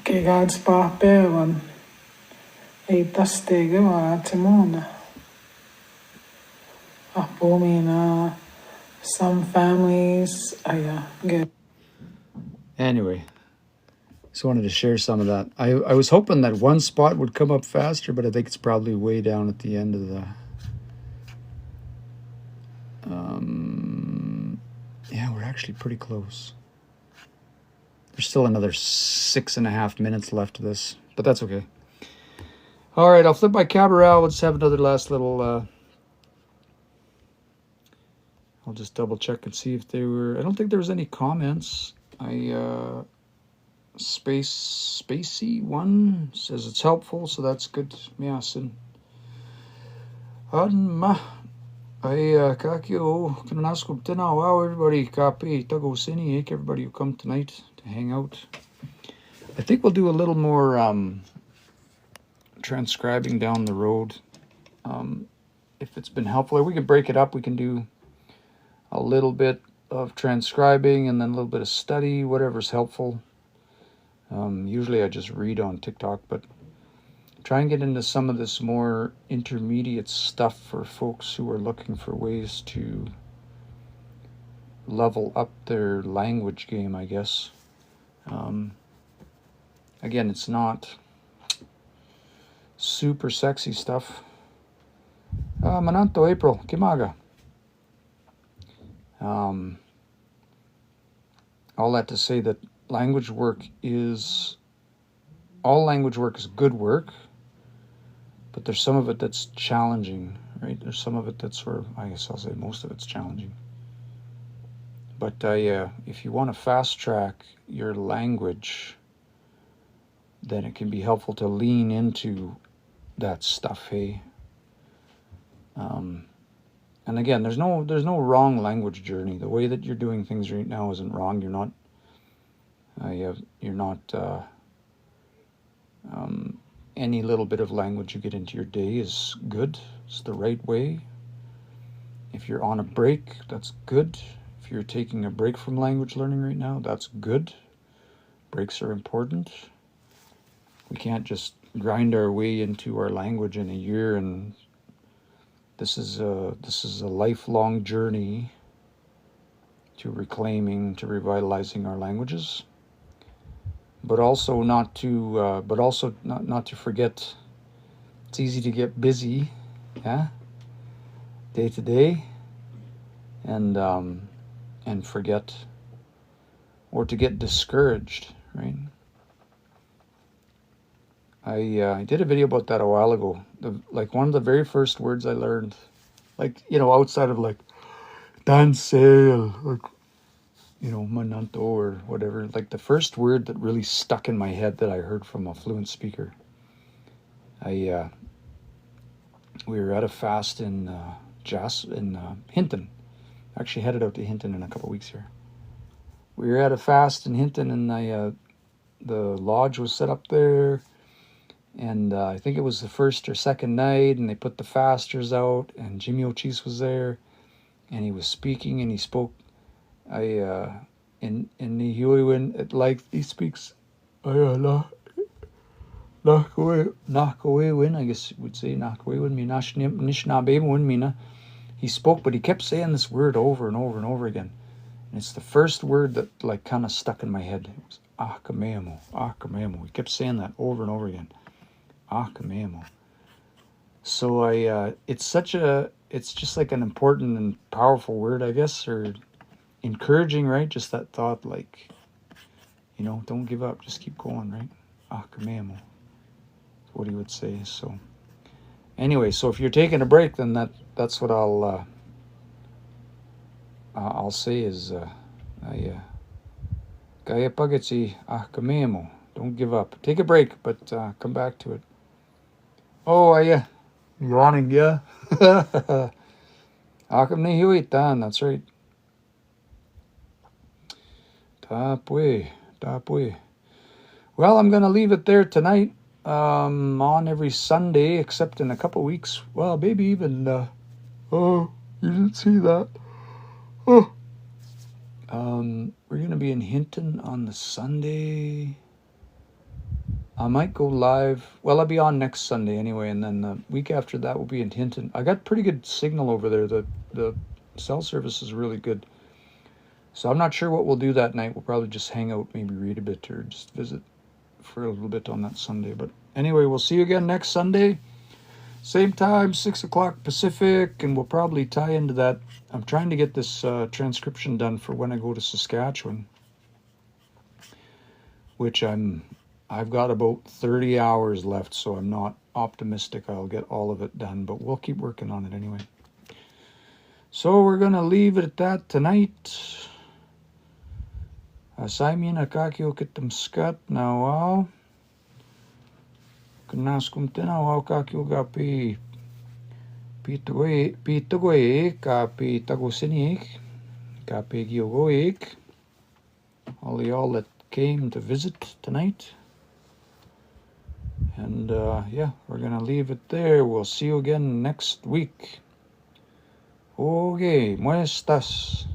kegads pahpevan ei tastege vaatsemona. Apomina some families get. Anyway, just wanted to share some of that. I was hoping that one spot would come up faster, but I think it's probably way down at the end of the... yeah, we're actually pretty close. There's still another 6.5 minutes left of this, but that's okay. All right, I'll flip my camera around. Let's have another last little... I'll just double check and see if there were... I don't think there was any comments. Spacey one says it's helpful, so that's good. Miasin. Anma. Kakio Kanaskum Tana. Wow, everybody copy. Tago Sini, everybody who come tonight to hang out. I think we'll do a little more transcribing down the road. If it's been helpful, or we can break it up. We can do a little bit of transcribing and then a little bit of study, whatever's helpful. Usually I just read on TikTok, but try and get into some of this more intermediate stuff for folks who are looking for ways to level up their language game, I guess. Again, it's not super sexy stuff. Mananto April, Kimaga. All that to say that all language work is good work, but there's some of it that's challenging, right? There's some of it that's sort of, I guess I'll say most of it's challenging. But if you want to fast track your language, then it can be helpful to lean into that stuff, hey? And again, there's no wrong language journey. The way that you're doing things right now isn't wrong. You're not any little bit of language you get into your day is good. It's the right way. If you're on a break, that's good. If you're taking a break from language learning right now, that's good. Breaks are important. We can't just grind our way into our language in a year, and this is a lifelong journey to reclaiming, to revitalizing our languages. But also not to forget. It's easy to get busy, yeah, day to day, and forget, or to get discouraged, right? I did a video about that a while ago. One of the very first words I learned, outside of dancel, or mananto or whatever, the first word that really stuck in my head that I heard from a fluent speaker. We were at a fast in Hinton. Actually headed out to Hinton in a couple of weeks here. We were at a fast in Hinton, and the lodge was set up there, and I think it was the first or second night, and they put the fasters out, and Jimmy O'Cheese was there, and he was speaking, and he spoke in the Huiwin, he speaks Nakawewin, I guess you would say Nakawewin, Nishnabewin Mina. He spoke, but he kept saying this word over and over and over again. And it's the first word that kind of stuck in my head. It was Akamemo, Akamemo. He kept saying that over and over again. Akamemo. So it's just like an important and powerful word, I guess, or encouraging, right? Just that thought, don't give up, just keep going, right? Akamemo. What he would say. So anyway, so if you're taking a break, then that's what I'll say is Kaya pagitsi akamemo. Don't give up. Take a break, but come back to it. Oh, yeah. Yawning, yeah. Akam ni huitan, that's right. Tapwe. Well, I'm going to leave it there tonight. On every Sunday, except in a couple weeks. Well, maybe even, you didn't see that. Oh. We're going to be in Hinton on the Sunday. I might go live. Well, I'll be on next Sunday anyway, and then the week after that we'll be in Hinton. I got pretty good signal over there. The cell service is really good. So I'm not sure what we'll do that night. We'll probably just hang out, maybe read a bit, or just visit for a little bit on that Sunday. But anyway, we'll see you again next Sunday. Same time, 6 o'clock Pacific, and we'll probably tie into that. I'm trying to get this transcription done for when I go to Saskatchewan, which I've got about 30 hours left, so I'm not optimistic I'll get all of it done, but we'll keep working on it anyway. So we're going to leave it at that tonight. Asaimin akakio kitam skat now. Kanaskum tinaw kakio gapi pitagoik kapi tagosinik kapi giogoik. All y'all that came to visit tonight. And we're going to leave it there. We'll see you again next week. Okay, muestas.